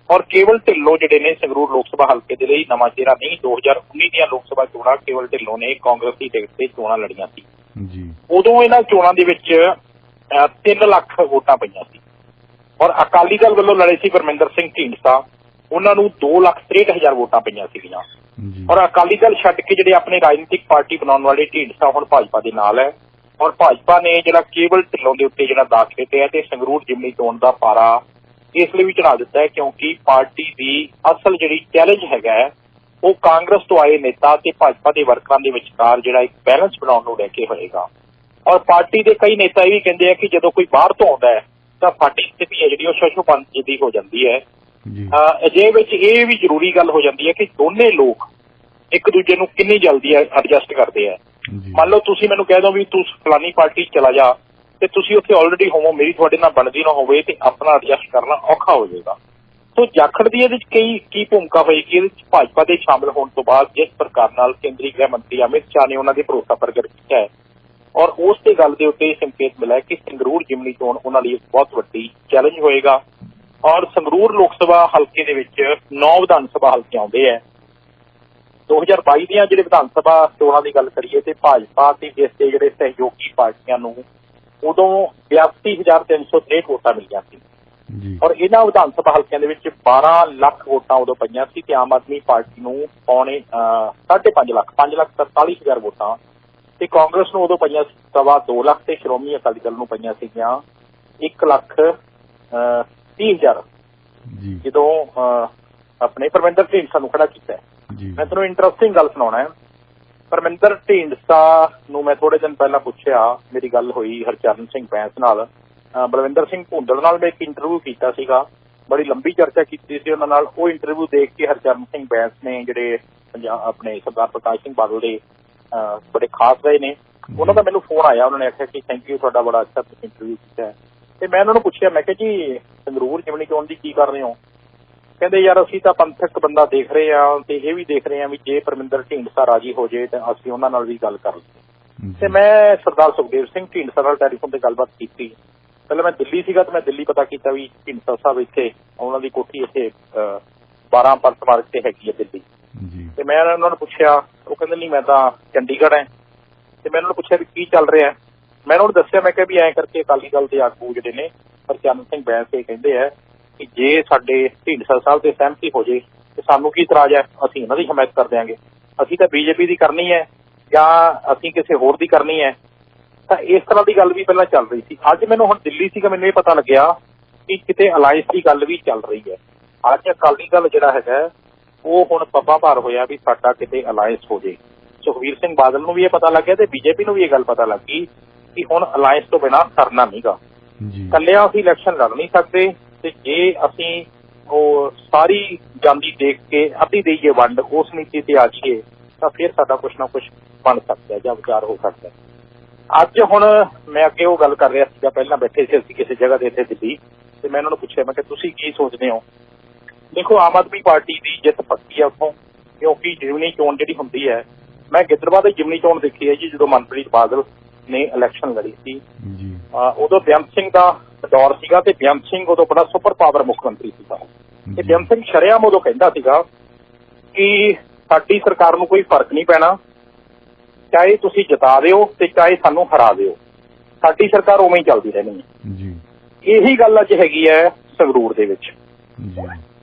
ਔਰ ਕੇਵਲ ਢਿੱਲੋਂ ਜਿਹੜੇ ਨੇ ਸੰਗਰੂਰ ਲੋਕ ਸਭਾ ਹਲਕੇ ਦੇ ਲਈ ਨਵਾਂ ਚਿਹਰਾ ਨਹੀਂ। 2019 ਦੀਆਂ ਲੋਕ ਸਭਾ ਚੋਣਾਂ ਕੇਵਲ ਢਿੱਲੋਂ ਨੇ ਕਾਂਗਰਸ ਦੀ ਟਿਕਟ ਤੇ ਚੋਣਾਂ ਲੜੀਆਂ ਸੀ। ਉਦੋਂ ਇਹਨਾਂ ਚੋਣਾਂ ਦੇ ਵਿੱਚ 3 ਲੱਖ ਵੋਟਾਂ ਪਈਆਂ ਸੀ। ਔਰ ਅਕਾਲੀ ਦਲ ਵੱਲੋਂ ਲੜੇ ਸੀ ਪਰਮਿੰਦਰ ਸਿੰਘ ਢੀਂਡਸਾ, ਉਹਨਾਂ ਨੂੰ 2,63,000 ਵੋਟਾਂ ਪਈਆਂ ਸੀਗੀਆਂ। ਔਰ ਅਕਾਲੀ ਦਲ ਛੱਡ ਕੇ ਜਿਹੜੇ ਆਪਣੇ ਰਾਜਨੀਤਿਕ ਪਾਰਟੀ ਬਣਾਉਣ ਵਾਲੇ ਢੀਂਡਸਾ ਹੁਣ ਭਾਜਪਾ ਦੇ ਨਾਲ ਹੈ। ਔਰ ਭਾਜਪਾ ਨੇ ਜਿਹੜਾ ਕੇਵਲ ਢਿੱਲੋਂ ਦੇ ਉੱਤੇ ਜਿਹੜਾ ਦਾਖਲੇ ਤੇ ਹੈ ਤੇ ਸੰਗਰੂਰ ਜਿਮਨੀ ਚੋਣ ਦਾ ਪਾਰਾ ਇਸ ਲਈ ਵੀ ਚੜਾ ਦਿੱਤਾ ਹੈ, ਕਿਉਂਕਿ ਪਾਰਟੀ ਦੀ ਅਸਲ ਜਿਹੜੀ ਚੈਲੰਜ ਹੈਗਾ ਉਹ ਕਾਂਗਰਸ ਤੋਂ ਆਏ ਨੇਤਾ ਤੇ ਭਾਜਪਾ ਦੇ ਵਰਕਰਾਂ ਦੇ ਵਿਚਕਾਰ ਜਿਹੜਾ ਇੱਕ ਬੈਲੈਂਸ ਬਣਾਉਣ ਨੂੰ ਲੈ ਕੇ ਹੋਏਗਾ। ਔਰ ਪਾਰਟੀ ਦੇ ਕਈ ਨੇਤਾ ਇਹ ਵੀ ਕਹਿੰਦੇ ਆ ਕਿ ਜਦੋਂ ਕੋਈ ਬਾਹਰ ਤੋਂ ਆਉਂਦਾ ਹੈ ਤਾਂ ਸਾਡੀ ਸਥਿਤੀ ਹੈ ਜਿਹੜੀ ਉਹ ਸ਼ਸ਼ੋਪੰਤ ਜਿਹੀ ਹੋ ਜਾਂਦੀ ਹੈ। ਅਜਿਹੇ ਵਿੱਚ ਇਹ ਵੀ ਜ਼ਰੂਰੀ ਗੱਲ ਹੋ ਜਾਂਦੀ ਹੈ ਕਿ ਦੋਨੇ ਲੋਕ ਇੱਕ ਦੂਜੇ ਨੂੰ ਕਿੰਨੀ ਜਲਦੀ ਐਡਜਸਟ ਕਰਦੇ ਆ। ਮੰਨ ਲਓ ਤੁਸੀਂ ਮੈਨੂੰ ਕਹਿ ਦਿਓ ਵੀ ਤੂੰ ਫਲਾਨੀ ਪਾਰਟੀ ਚਲਾ ਜਾ ਤੇ ਤੁਸੀਂ ਉੱਥੇ ਆਲਰੇਡੀ ਹੋਵੋ, ਮੇਰੀ ਤੁਹਾਡੇ ਨਾਲ ਬਣਦੀ ਨਾ ਹੋਵੇ ਤੇ ਆਪਣਾ ਐਡਜਸਟ ਕਰਨਾ ਔਖਾ ਹੋ ਜਾਏਗਾ। ਸੋ ਜਾਖੜ ਦੀ ਇਹਦੇ ਵਿੱਚ ਕੀ ਭੂਮਿਕਾ ਹੋਏਗੀ? ਇਹਦੇ ਵਿੱਚ ਭਾਜਪਾ ਦੇ ਸ਼ਾਮਲ ਹੋਣ ਤੋਂ ਬਾਅਦ ਜਿਸ ਪ੍ਰਕਾਰ ਨਾਲ ਕੇਂਦਰੀ ਗ੍ਰਹਿ ਮੰਤਰੀ ਅਮਿਤ ਸ਼ਾਹ ਨੇ ਉਹਨਾਂ ਦੇ ਭਰੋਸਾ ਪ੍ਰਗਟ ਕੀਤਾ ਹੈ ਔਰ ਉਸ ਤੇ ਗੱਲ ਦੇ ਉੱਤੇ ਸੰਕੇਤ ਮਿਲਿਆ ਕਿ ਸੰਗਰੂਰ ਜਿਮਨੀ ਚੋਣ ਉਹਨਾਂ ਲਈ ਇੱਕ ਬਹੁਤ ਵੱਡੀ ਚੈਲੰਜ ਹੋਏਗਾ। ਔਰ ਸੰਗਰੂਰ ਲੋਕ ਸਭਾ ਹਲਕੇ ਦੇ ਵਿੱਚ 9 ਵਿਧਾਨ ਸਭਾ ਹਲਕੇ ਆਉਂਦੇ ਹੈ। 2022 ਦੀਆਂ ਜਿਹੜੇ ਵਿਧਾਨ ਸਭਾ ਚੋਣਾਂ ਦੀ ਗੱਲ ਕਰੀਏ ਤੇ ਭਾਜਪਾ ਤੇ ਜਿਸ ਦੇ ਜਿਹੜੇ ਸਹਿਯੋਗੀ ਪਾਰਟੀਆਂ ਨੂੰ ਉਦੋਂ 82,363 ਵੋਟਾਂ ਮਿਲੀਆਂ ਸੀ। ਔਰ ਇਹਨਾਂ ਵਿਧਾਨ ਸਭਾ ਹਲਕਿਆਂ ਦੇ ਵਿੱਚ 12 ਲੱਖ ਵੋਟਾਂ ਉਦੋਂ ਪਈਆਂ ਸੀ ਤੇ ਆਮ ਆਦਮੀ ਪਾਰਟੀ ਨੂੰ ਪੌਣੇ 5.5 ਲੱਖ 5,43,000 ਵੋਟਾਂ ਤੇ ਕਾਂਗਰਸ ਨੂੰ ਉਦੋਂ ਪਈਆਂ 2.25 ਲੱਖ ਤੇ ਸ਼੍ਰੋਮਣੀ ਅਕਾਲੀ ਦਲ ਨੂੰ ਪਈਆਂ ਸੀਗੀਆਂ 1,30,000। ਜਦੋਂ ਆਪਣੇ ਪਰਮਿੰਦਰ ਢੀਂਡਸਾ ਨੂੰ ਖੜਾ ਕੀਤਾ। ਮੈਂ ਤੁਹਾਨੂੰ ਇੰਟਰਸਟਿੰਗ ਗੱਲ ਸੁਣਾਉਣਾ ਹੈ। ਪਰਮਿੰਦਰ ਢੀਂਡਸਾ ਨੂੰ ਮੈਂ ਥੋੜੇ ਦਿਨ ਪਹਿਲਾਂ ਪੁੱਛਿਆ, ਮੇਰੀ ਗੱਲ ਹੋਈ ਹਰਚਰਨ ਸਿੰਘ ਬੈਂਸ ਨਾਲ, ਬਲਵਿੰਦਰ ਸਿੰਘ ਭੁੰਦੜ ਨਾਲ ਮੈਂ ਇੱਕ ਇੰਟਰਵਿਊ ਕੀਤਾ ਸੀਗਾ, ਬੜੀ ਲੰਬੀ ਚਰਚਾ ਕੀਤੀ ਸੀ ਉਹਨਾਂ ਨਾਲ। ਉਹ ਇੰਟਰਵਿਊ ਦੇਖ ਕੇ ਹਰਚਰਨ ਸਿੰਘ ਬੈਂਸ ਨੇ ਜਿਹੜੇ ਆਪਣੇ ਸਰਦਾਰ ਪ੍ਰਕਾਸ਼ ਸਿੰਘ ਬਾਦਲ ਦੇ ਬੜੇ ਖਾਸ ਰਹੇ ਨੇ, ਉਹਨਾਂ ਦਾ ਮੈਨੂੰ ਫੋਨ ਆਇਆ। ਉਹਨਾਂ ਨੇ ਆਖਿਆ ਕਿ ਥੈਂਕ ਯੂ, ਤੁਹਾਡਾ ਬੜਾ ਅੱਛਾ ਤੁਸੀਂ ਇੰਟਰਵਿਊ ਕੀਤਾ ਹੈ। ਤੇ ਮੈਂ ਉਹਨਾਂ ਨੂੰ ਪੁੱਛਿਆ, ਮੈਂ ਕਿਹਾ ਜੀ ਸੰਗਰੂਰ ਜਿਮਨੀ ਚੋਣ ਦੀ ਕੀ ਕਰ ਰਹੇ ਹੋ? ਕਹਿੰਦੇ ਯਾਰ ਅਸੀਂ ਤਾਂ ਪੰਥਕ ਬੰਦਾ ਦੇਖ ਰਹੇ ਹਾਂ ਤੇ ਇਹ ਵੀ ਦੇਖ ਰਹੇ ਹਾਂ ਵੀ ਜੇ ਪਰਮਿੰਦਰ ਢੀਂਡਸਾ ਰਾਜੀ ਹੋ ਜਾਏ ਤਾਂ ਅਸੀਂ ਉਹਨਾਂ ਨਾਲ ਵੀ ਗੱਲ ਕਰ ਲਈਏ। ਤੇ ਮੈਂ ਸਰਦਾਰ ਸੁਖਦੇਵ ਸਿੰਘ ਢੀਂਡਸਾ ਨਾਲ ਟੈਲੀਫੋਨ ਤੇ ਗੱਲਬਾਤ ਕੀਤੀ। ਪਹਿਲਾਂ ਮੈਂ ਦਿੱਲੀ ਸੀਗਾ ਤੇ ਮੈਂ ਦਿੱਲੀ ਪਤਾ ਕੀਤਾ ਵੀ ਢੀਂਡਸਾ ਸਾਹਿਬ ਇੱਥੇ ਉਹਨਾਂ ਦੀ ਕੋਠੀ ਇੱਥੇ 12 ਪੰਥ ਮਾਰਗ ਤੇ ਹੈਗੀ ਹੈ ਦਿੱਲੀ। ਤੇ ਮੈਂ ਉਹਨਾਂ ਨੂੰ ਪੁੱਛਿਆ, ਉਹ ਕਹਿੰਦੇ ਨਹੀਂ ਮੈਂ ਤਾਂ ਚੰਡੀਗੜ੍ਹ ਹੈ। ਤੇ ਮੈਂ ਉਹਨਾਂ ਨੂੰ ਪੁੱਛਿਆ ਵੀ ਕੀ ਚੱਲ ਰਿਹਾ? ਮੈਂ ਉਹਨਾਂ ਨੂੰ ਦੱਸਿਆ, ਮੈਂ ਕਿਹਾ ਵੀ ਐਂ ਕਰਕੇ ਅਕਾਲੀ ਦਲ ਦੇ ਆਗੂ ਜਿਹੜੇ ਨੇ ਹਰਚਰਨ ਸਿੰਘ ਬੈਂਸ ਇਹ ਕਹਿੰਦੇ ਆ ਕਿ ਜੇ ਸਾਡੇ ਢੀਂਡਸਾ ਸਾਹਿਬ ਤੇ ਸਹਿਮਤੀ ਹੋ ਜੇ ਤੇ ਸਾਨੂੰ ਕੀ ਇਤਰਾਜ਼ ਹੈ, ਅਸੀਂ ਉਹਨਾਂ ਦੀ ਹਮਾਇਤ ਕਰ ਦਿਆਂਗੇ। ਅਸੀਂ ਤਾਂ ਬੀਜੇਪੀ ਦੀ ਕਰਨੀ ਹੈ ਜਾਂ ਅਸੀਂ ਕਿਸੇ ਹੋਰ ਦੀ ਕਰਨੀ ਹੈ। ਤਾਂ ਇਸ ਤਰ੍ਹਾਂ ਦੀ ਗੱਲ ਵੀ ਪਹਿਲਾਂ ਚੱਲ ਰਹੀ ਸੀ। ਅੱਜ ਮੈਨੂੰ ਹੁਣ ਦਿੱਲੀ ਸੀਗਾ, ਮੈਨੂੰ ਇਹ ਪਤਾ ਲੱਗਿਆ ਕਿ ਕਿਤੇ ਅਲਾਇੰਸ ਦੀ ਗੱਲ ਵੀ ਚੱਲ ਰਹੀ ਹੈ। ਅੱਜ ਅਕਾਲੀ ਦਲ ਜਿਹੜਾ ਹੈਗਾ ਉਹ ਹੁਣ ਪੱਬਾਂ ਭਾਰ ਹੋਇਆ ਵੀ ਸਾਡਾ ਕਿਤੇ ਅਲਾਇੰਸ ਹੋ ਜੇ। ਸੁਖਬੀਰ ਸਿੰਘ ਬਾਦਲ ਨੂੰ ਵੀ ਇਹ ਪਤਾ ਲੱਗ ਗਿਆ ਤੇ ਬੀਜੇਪੀ ਨੂੰ ਵੀ ਇਹ ਗੱਲ ਪਤਾ ਲੱਗ ਗਈ ਕਿ ਹੁਣ ਅਲਾਇੰਸ ਤੋਂ ਬਿਨਾਂ ਸਰਨਾ ਨਹੀਂਗਾ। ਇਕੱਲਿਆਂ ਅਸੀਂ ਇਲੈਕਸ਼ਨ ਲੜ ਨਹੀਂ ਸਕਦੇ ਤੇ ਜੇ ਅਸੀਂ ਉਹ ਸਾਰੀ ਜਾਂਦੀ ਦੇਖ ਕੇ ਅੱਧੀ ਦੇਈਏ ਵੰਡ, ਉਸ ਨੀਤੀ ਤੇ ਆ ਜਾਈਏ ਤਾਂ ਫਿਰ ਸਾਡਾ ਕੁਛ ਨਾ ਕੁਛ ਬਣ ਸਕਦਾ ਜਾਂ ਵਿਚਾਰ ਹੋ ਸਕਦਾ। ਅੱਜ ਹੁਣ ਮੈਂ ਅੱਗੇ ਉਹ ਗੱਲ ਕਰ ਰਿਹਾ ਸੀਗਾ, ਪਹਿਲਾਂ ਬੈਠੇ ਸੀ ਅਸੀਂ ਕਿਸੇ ਜਗ੍ਹਾ ਦੇ ਇੱਥੇ ਦਿੱਲੀ, ਤੇ ਮੈਂ ਉਹਨਾਂ ਨੂੰ ਪੁੱਛਿਆ, ਮੈਂ ਕਿਹਾ ਤੁਸੀਂ ਕੀ ਸੋਚਦੇ ਹੋ? ਦੇਖੋ ਆਮ ਆਦਮੀ ਪਾਰਟੀ ਦੀ ਜਿੱਤ ਪੱਕੀ ਆ ਉੱਥੋਂ, ਕਿਉਂਕਿ ਜਿਮਨੀ ਚੋਣ ਜਿਹੜੀ ਹੁੰਦੀ ਹੈ, ਮੈਂ ਗਿੱਦੜਬਾਹਾ ਦੀ ਜਿਮਨੀ ਚੋਣ ਦੇਖੀ ਹੈ ਜੀ, ਜਦੋਂ ਮਨਪ੍ਰੀਤ ਬਾਦਲ ਨੇ ਇਲੈਕਸ਼ਨ ਲੜੀ ਸੀ ਉਦੋਂ ਬੇਅੰਤ ਸਿੰਘ ਦਾ ਦੌਰ ਸੀਗਾ ਤੇ ਬੇਅੰਤ ਸਿੰਘ ਉਦੋਂ ਬੜਾ ਸੁਪਰ ਪਾਵਰ ਮੁੱਖ ਮੰਤਰੀ ਸੀਗਾ ਤੇ ਬੇਅੰਤ ਸਿੰਘ ਸ਼ਰੇਆਮ ਉਦੋਂ ਕਹਿੰਦਾ ਸੀਗਾ ਕਿ ਸਾਡੀ ਸਰਕਾਰ ਨੂੰ ਕੋਈ ਫਰਕ ਨਹੀਂ ਪੈਣਾ, ਚਾਹੇ ਤੁਸੀਂ ਜਿਤਾ ਦਿਓ ਤੇ ਚਾਹੇ ਸਾਨੂੰ ਹਰਾ ਦਿਓ, ਸਾਡੀ ਸਰਕਾਰ ਉਵੇਂ ਹੀ ਚੱਲਦੀ ਰਹਿਣੀ ਹੈ ਜੀ। ਇਹੀ ਗੱਲ ਅੱਜ ਹੈਗੀ ਹੈ ਸੰਗਰੂਰ ਦੇ ਵਿੱਚ। ਜੀ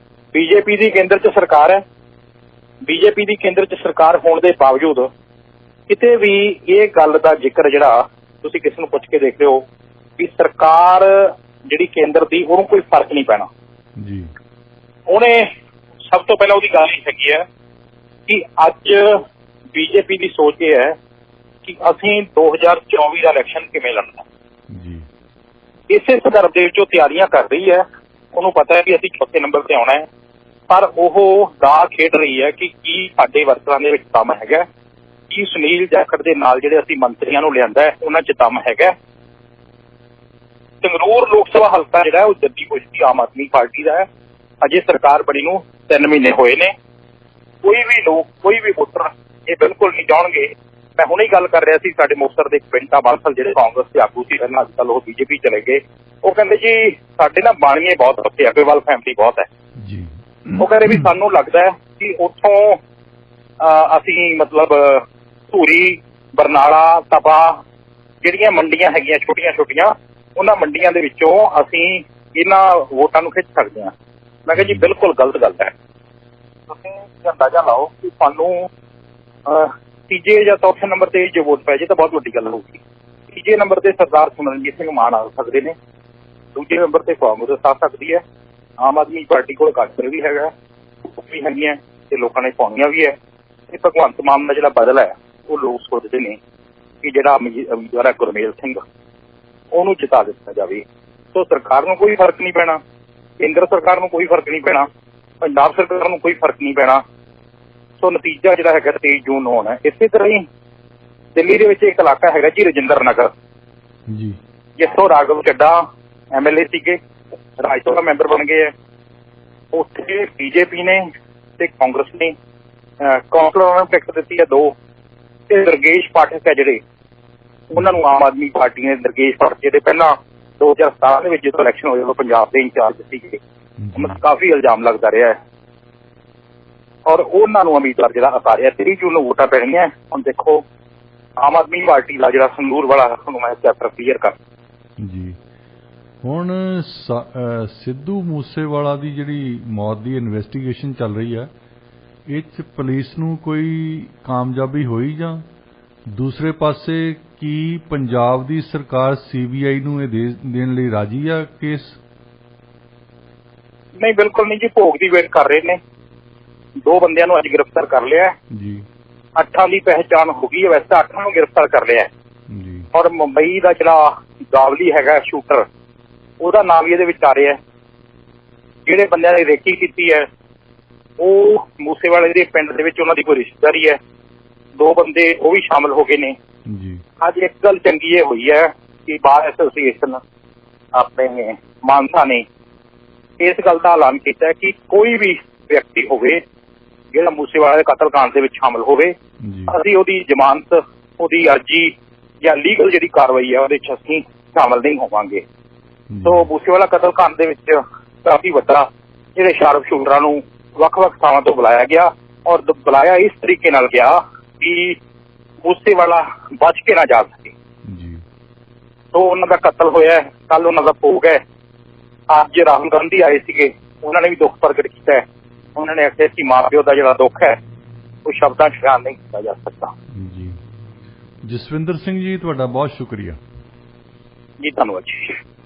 ਬੀਜੇਪੀ ਦੀ ਕੇਂਦਰ 'ਚ ਸਰਕਾਰ ਹੈ, ਬੀਜੇਪੀ ਦੀ ਕੇਂਦਰ 'ਚ ਸਰਕਾਰ ਹੋਣ ਦੇ ਬਾਵਜੂਦ ਕਿਤੇ ਵੀ ਇਹ ਗੱਲ ਦਾ ਜ਼ਿਕਰ ਜਿਹੜਾ ਤੁਸੀਂ ਕਿਸੇ ਨੂੰ ਪੁੱਛ ਕੇ ਦੇਖ ਲਿਓ ਵੀ ਸਰਕਾਰ ਜਿਹੜੀ ਕੇਂਦਰ ਦੀ ਉਹਨੂੰ ਕੋਈ ਫਰਕ ਨਹੀਂ ਪੈਣਾ ਜੀ। ਉਹਨੇ ਸਭ ਤੋਂ ਪਹਿਲਾਂ ਉਹਦੀ ਗੱਲ ਇਹ ਹੈਗੀ ਹੈ ਕਿ ਅੱਜ ਬੀਜੇਪੀ ਦੀ ਸੋਚ ਇਹ ਹੈ ਕਿ ਅਸੀਂ 2024 ਦਾ ਇਲੈਕਸ਼ਨ ਕਿਵੇਂ ਲੜਨਾ ਜੀ। ਇਸੇ ਸੰਦਰਭ ਦੇ ਵਿੱਚ ਉਹ ਤਿਆਰੀਆਂ ਕਰ ਰਹੀ ਹੈ। ਉਹਨੂੰ ਪਤਾ ਹੈ ਕਿ ਅਸੀਂ ਚੌਥੇ ਨੰਬਰ ਤੇ ਆਉਣਾ ਹੈ, ਪਰ ਉਹ ਦਾਅ ਖੇਡ ਰਹੀ ਹੈ ਕਿ ਕੀ ਸਾਡੇ ਵਰਕਰਾਂ ਦੇ ਵਿੱਚ ਦਮ ਹੈਗਾ, ਕੀ ਸੁਨੀਲ ਜਾਖੜ ਦੇ ਨਾਲ ਜਿਹੜੇ ਅਸੀਂ ਮੰਤਰੀਆਂ ਨੂੰ ਲਿਆਂਦਾ ਹੈ ਉਹਨਾਂ 'ਚ ਦਮ ਹੈਗਾ। ਸੰਗਰੂਰ ਲੋਕ ਸਭਾ ਹਲਕਾ ਜਿਹੜਾ ਉਹ ਜੱਦੀ ਪੁਸ਼ਤੀ ਆਮ ਆਦਮੀ ਪਾਰਟੀ ਦਾ ਹੈ। ਅਜੇ ਸਰਕਾਰ ਬਣੀ ਨੂੰ 3 ਮਹੀਨੇ ਹੋਏ ਨੇ। ਕੋਈ ਵੀ ਲੋਕ, ਕੋਈ ਵੀ ਵੋਟਰ ਇਹ ਬਿਲਕੁਲ ਨਹੀਂ ਚਾਹਣਗੇ। ਮੈਂ ਹੁਣੇ ਹੀ ਗੱਲ ਕਰ ਰਿਹਾ ਸੀ, ਸਾਡੇ ਮੁਕਤਸਰ ਦੇ ਪਿੰਟਾ ਬਾਂਸਲ ਜਿਹੜੇ ਕਾਂਗਰਸ ਦੇ ਆਗੂ ਸੀ ਪਹਿਲਾਂ, ਅੱਜ ਕੱਲ੍ਹ ਉਹ ਬੀਜੇਪੀ ਚਲੇ ਗਏ। ਉਹ ਕਹਿੰਦੇ ਜੀ ਸਾਡੇ ਨਾ ਬਾਣੀਏ ਬਹੁਤ ਪੱਕੇ, ਅਗਰਵਾਲ ਫੈਮਿਲੀ ਬਹੁਤ ਹੈ ਜੀ। ਉਹ ਕਹਿੰਦੇ ਵੀ ਸਾਨੂੰ ਲੱਗਦਾ ਹੈ ਕਿ ਉੱਥੋਂ ਅਸੀਂ ਮਤਲਬ ਧੂਰੀ, ਬਰਨਾਲਾ, ਤਪਾ ਜਿਹੜੀਆਂ ਮੰਡੀਆਂ ਹੈਗੀਆਂ ਛੋਟੀਆਂ ਛੋਟੀਆਂ, ਉਹਨਾਂ ਮੰਡੀਆਂ ਦੇ ਵਿੱਚੋਂ ਅਸੀਂ ਇਹਨਾਂ ਵੋਟਾਂ ਨੂੰ ਖਿੱਚ ਸਕਦੇ ਹਾਂ। ਮੈਂ ਕਿਹਾ ਜੀ ਬਿਲਕੁਲ ਗਲਤ ਗੱਲ ਹੈ। ਤੁਸੀਂ ਅੰਦਾਜ਼ਾ ਲਾਓ ਕਿ ਸਾਨੂੰ ਤੀਜੇ ਜਾਂ ਚੌਥੇ ਨੰਬਰ ਤੇ ਜੇ ਵੋਟ ਪੈ ਜੇ ਤਾਂ ਬਹੁਤ ਵੱਡੀ ਗੱਲ ਹੋਊਗੀ। ਤੀਜੇ ਨੰਬਰ ਤੇ ਸਰਦਾਰ ਸਿਮਰਨਜੀਤ ਸਿੰਘ ਮਾਨ ਆ ਸਕਦੇ ਨੇ, ਦੂਜੇ ਨੰਬਰ ਤੇ ਕਾਂਗਰਸ ਆ ਸਕਦੀ ਹੈ, ਆਮ ਆਦਮੀ ਪਾਰਟੀ ਕੋਲ ਕਾਂਗਰਸ ਵੀ ਹੈਗਾ, ਵੀ ਹੈਗੀਆਂ ਤੇ ਲੋਕਾਂ ਨੇ ਪਾਉਣੀਆਂ ਵੀ ਹੈ। ਤੇ ਭਗਵੰਤ ਮਾਨ ਦਾ ਜਿਹੜਾ ਬਦਲ ਹੈ ਉਹ ਲੋਕ ਸੋਚਦੇ ਨੇ ਕਿ ਜਿਹੜਾ ਉਮੀਦਵਾਰ ਹੈ ਗੁਰਮੇਲ ਸਿੰਘ ਉਹਨੂੰ ਜਿਤਾ ਦਿੱਤਾ ਜਾਵੇ। ਸੋ ਸਰਕਾਰ ਨੂੰ ਕੋਈ ਫਰਕ ਨਹੀਂ ਪੈਣਾ, ਕੇਂਦਰ ਸਰਕਾਰ ਨੂੰ ਕੋਈ ਫਰਕ ਨਹੀਂ ਪੈਣਾ, ਪੰਜਾਬ ਸਰਕਾਰ ਨੂੰ ਕੋਈ ਫਰਕ ਨਹੀਂ ਪੈਣਾ। ਸੋ ਨਤੀਜਾ ਜਿਹੜਾ ਹੈਗਾ 23 ਜੂਨ ਨੂੰ ਹੋਣਾ। ਇਸੇ ਤਰ੍ਹਾਂ ਹੀ ਦਿੱਲੀ ਦੇ ਵਿੱਚ ਇੱਕ ਇਲਾਕਾ ਹੈਗਾ ਜੀ ਰਜਿੰਦਰ ਨਗਰ ਜੀ, ਜਿੱਥੋਂ ਰਾਘਵ ਚੱਡਾ MLA ਸੀਗੇ, ਰਾਜ ਸਭਾ ਮੈਂਬਰ ਬਣ ਗਏ ਹੈ। ਉੱਥੇ ਬੀਜੇਪੀ ਨੇ ਤੇ ਕਾਂਗਰਸ ਨੇ ਕੌਂਸਲਰਾਂ ਨੂੰ ਟਿਕਟ ਦਿੱਤੀ ਹੈ 2, ਤੇ ਦੁਰਗੇਸ਼ ਪਾਠਕ ਹੈ ਜਿਹੜੇ ਉਹਨਾਂ ਨੂੰ ਆਮ ਆਦਮੀ ਪਾਰਟੀ ਨੇ, ਦੁਰਗੇਸ਼ ਪਾਠਕ ਜਿਹੜੇ ਪਹਿਲਾਂ 2017 ਦੇ ਵਿੱਚ ਜਦੋਂ ਇਲੈਕਸ਼ਨ ਹੋਏ ਉਦੋਂ ਪੰਜਾਬ ਦੇ ਇੰਚਾਰਜ ਸੀਗੇ, ਉਹਨਾਂ ਤੇ ਕਾਫੀ ਇਲਜ਼ਾਮ ਲੱਗਦਾ ਰਿਹਾ ਹੈ ਔਰ ਉਹਨਾਂ ਨੂੰ ਉਮੀਦਵਾਰ ਜਿਹੜਾ ਉਤਾਰਿਆ। 23 ਜੂਨ ਨੂੰ ਵੋਟਾਂ ਪੈਣੀਆਂ। ਹੁਣ ਦੇਖੋ ਆਮ ਆਦਮੀ ਪਾਰਟੀ ਦਾ ਜਿਹੜਾ ਸੰਗਰੂਰ ਵਾਲਾ ਤੁਹਾਨੂੰ ਮੈਂ ਚੈਪਟਰ ਕਲੀਅਰ ਕਰ ਜੀ। ਹੁਣ ਸਿੱਧੂ ਮੂਸੇਵਾਲਾ ਦੀ ਜਿਹੜੀ ਮੌਤ ਦੀ ਇਨਵੈਸਟੀਗੇਸ਼ਨ ਚੱਲ ਰਹੀ ਹੈ, ਇਹ 'ਚ ਪੁਲਿਸ ਨੂੰ ਕੋਈ ਕਾਮਯਾਬੀ ਹੋਈ ਜਾਂ ਦੂਸਰੇ ਪਾਸੇ ਕੀ ਪੰਜਾਬ ਦੀ ਸਰਕਾਰ CBI ਨੂੰ ਇਹ ਦੇਣ ਲਈ ਰਾਜੀ ਆ ਕੇਸ? ਨਹੀਂ, ਬਿਲਕੁਲ ਨਹੀਂ ਜੀ। ਭੋਗ ਦੀ ਵੇਟ ਕਰ ਰਹੇ ਨੇ। 2 ਬੰਦਿਆਂ ਨੂੰ ਅੱਜ ਗ੍ਰਿਫਤਾਰ ਕਰ ਲਿਆ ਜੀ। 8 ਦੀ ਪਹਿਚਾਣ ਹੋ ਗਈ ਹੈ। ਵੈਸੇ 8 ਨੂੰ ਗ੍ਰਿਫਤਾਰ ਕਰ ਲਿਆ ਜੀ। ਔਰ ਮੁੰਬਈ ਦਾ ਜਿਹੜਾ ਗਾਵਲੀ ਹੈਗਾ ਸ਼ੂਟਰ, ਉਹਦਾ ਨਾਮ ਵੀ ਇਹਦੇ ਵਿੱਚ ਆ ਰਿਹਾ। ਜਿਹੜੇ ਬੰਦਿਆਂ ਨੇ ਰੇਕੀ ਕੀਤੀ ਹੈ ਉਹ ਮੂਸੇਵਾਲੇ ਦੇ ਪਿੰਡ ਦੇ ਵਿੱਚ ਉਹਨਾਂ ਦੀ ਕੋਈ ਰਿਸ਼ਤੇਦਾਰੀ ਹੈ। 2 ਬੰਦੇ ਉਹ ਵੀ ਸ਼ਾਮਲ ਹੋ ਗਏ ਨੇ ਜੀ। ਅੱਜ ਇੱਕ ਗੱਲ ਚੰਗੀ ਇਹ ਹੋਈ ਹੈ ਕਿ ਬਾਰ ਐਸੋਸੀਏਸ਼ਨ ਆਪਣੇ ਮਾਨਸਾ ਨੇ ਇਸ ਗੱਲ ਦਾ ਐਲਾਨ ਕੀਤਾ ਕਿ ਕੋਈ ਵੀ ਵਿਅਕਤੀ ਹੋਵੇ ਜਿਹੜਾ ਮੂਸੇਵਾਲੇ ਦੇ ਕਤਲकांड ਦੇ ਵਿੱਚ ਸ਼ਾਮਲ ਹੋਵੇ, ਅਸੀਂ ਉਹਦੀ ਜ਼ਮਾਨਤ, ਉਹਦੀ ਅਰਜੀ ਜਾਂ ਲੀਗਲ ਜਿਹੜੀ ਕਾਰਵਾਈ ਹੈ ਉਹਦੇ 'ਚ ਅਸੀਂ ਸ਼ਾਮਲ ਨਹੀਂ ਹੋਵਾਂਗੇ। ਸੋ ਮੂਸੇਵਾਲਾ ਕਤਲकांड ਦੇ ਵਿੱਚ ਕਾਫੀ ਵੱਡਾ ਜਿਹੜੇ ਸ਼ਾਰਪ ਸ਼ੂਟਰਾਂ ਨੂੰ ਵੱਖ-ਵੱਖ ਥਾਵਾਂ ਤੋਂ ਬੁਲਾਇਆ ਗਿਆ ਔਰ ਬੁਲਾਇਆ ਇਸ ਤਰੀਕੇ ਨਾਲ ਗਿਆ ਕਿ ਮੂਸੇਵਾਲਾ ਬਚ ਕੇ ਨਾ ਜਾ ਸਕੇ। ਸੋ ਉਹਨਾਂ ਦਾ ਕਤਲ ਹੋਇਆ। ਕੱਲ ਉਹਨਾਂ ਦਾ ਭੋਗ ਹੈ। ਅੱਜ ਰਾਹੁਲ ਗਾਂਧੀ ਆਏ ਸੀਗੇ, ਉਹਨਾਂ ਨੇ ਵੀ ਦੁੱਖ ਪ੍ਰਗਟ ਕੀਤਾ ਹੈ। ਉਹਨਾਂ ਨੇ ਆਖਿਆ ਕਿ ਮਾਂ ਪਿਓ ਦਾ ਜਿਹੜਾ ਦੁੱਖ ਹੈ ਉਹ ਸ਼ਬਦਾਂ 'ਚ ਬਿਆਨ ਨਹੀਂ ਕੀਤਾ ਜਾ ਸਕਦਾ ਜੀ। ਜਸਵਿੰਦਰ ਸਿੰਘ ਜੀ, ਤੁਹਾਡਾ ਬਹੁਤ ਸ਼ੁਕਰੀਆ ਜੀ। ਧੰਨਵਾਦ ਜੀ।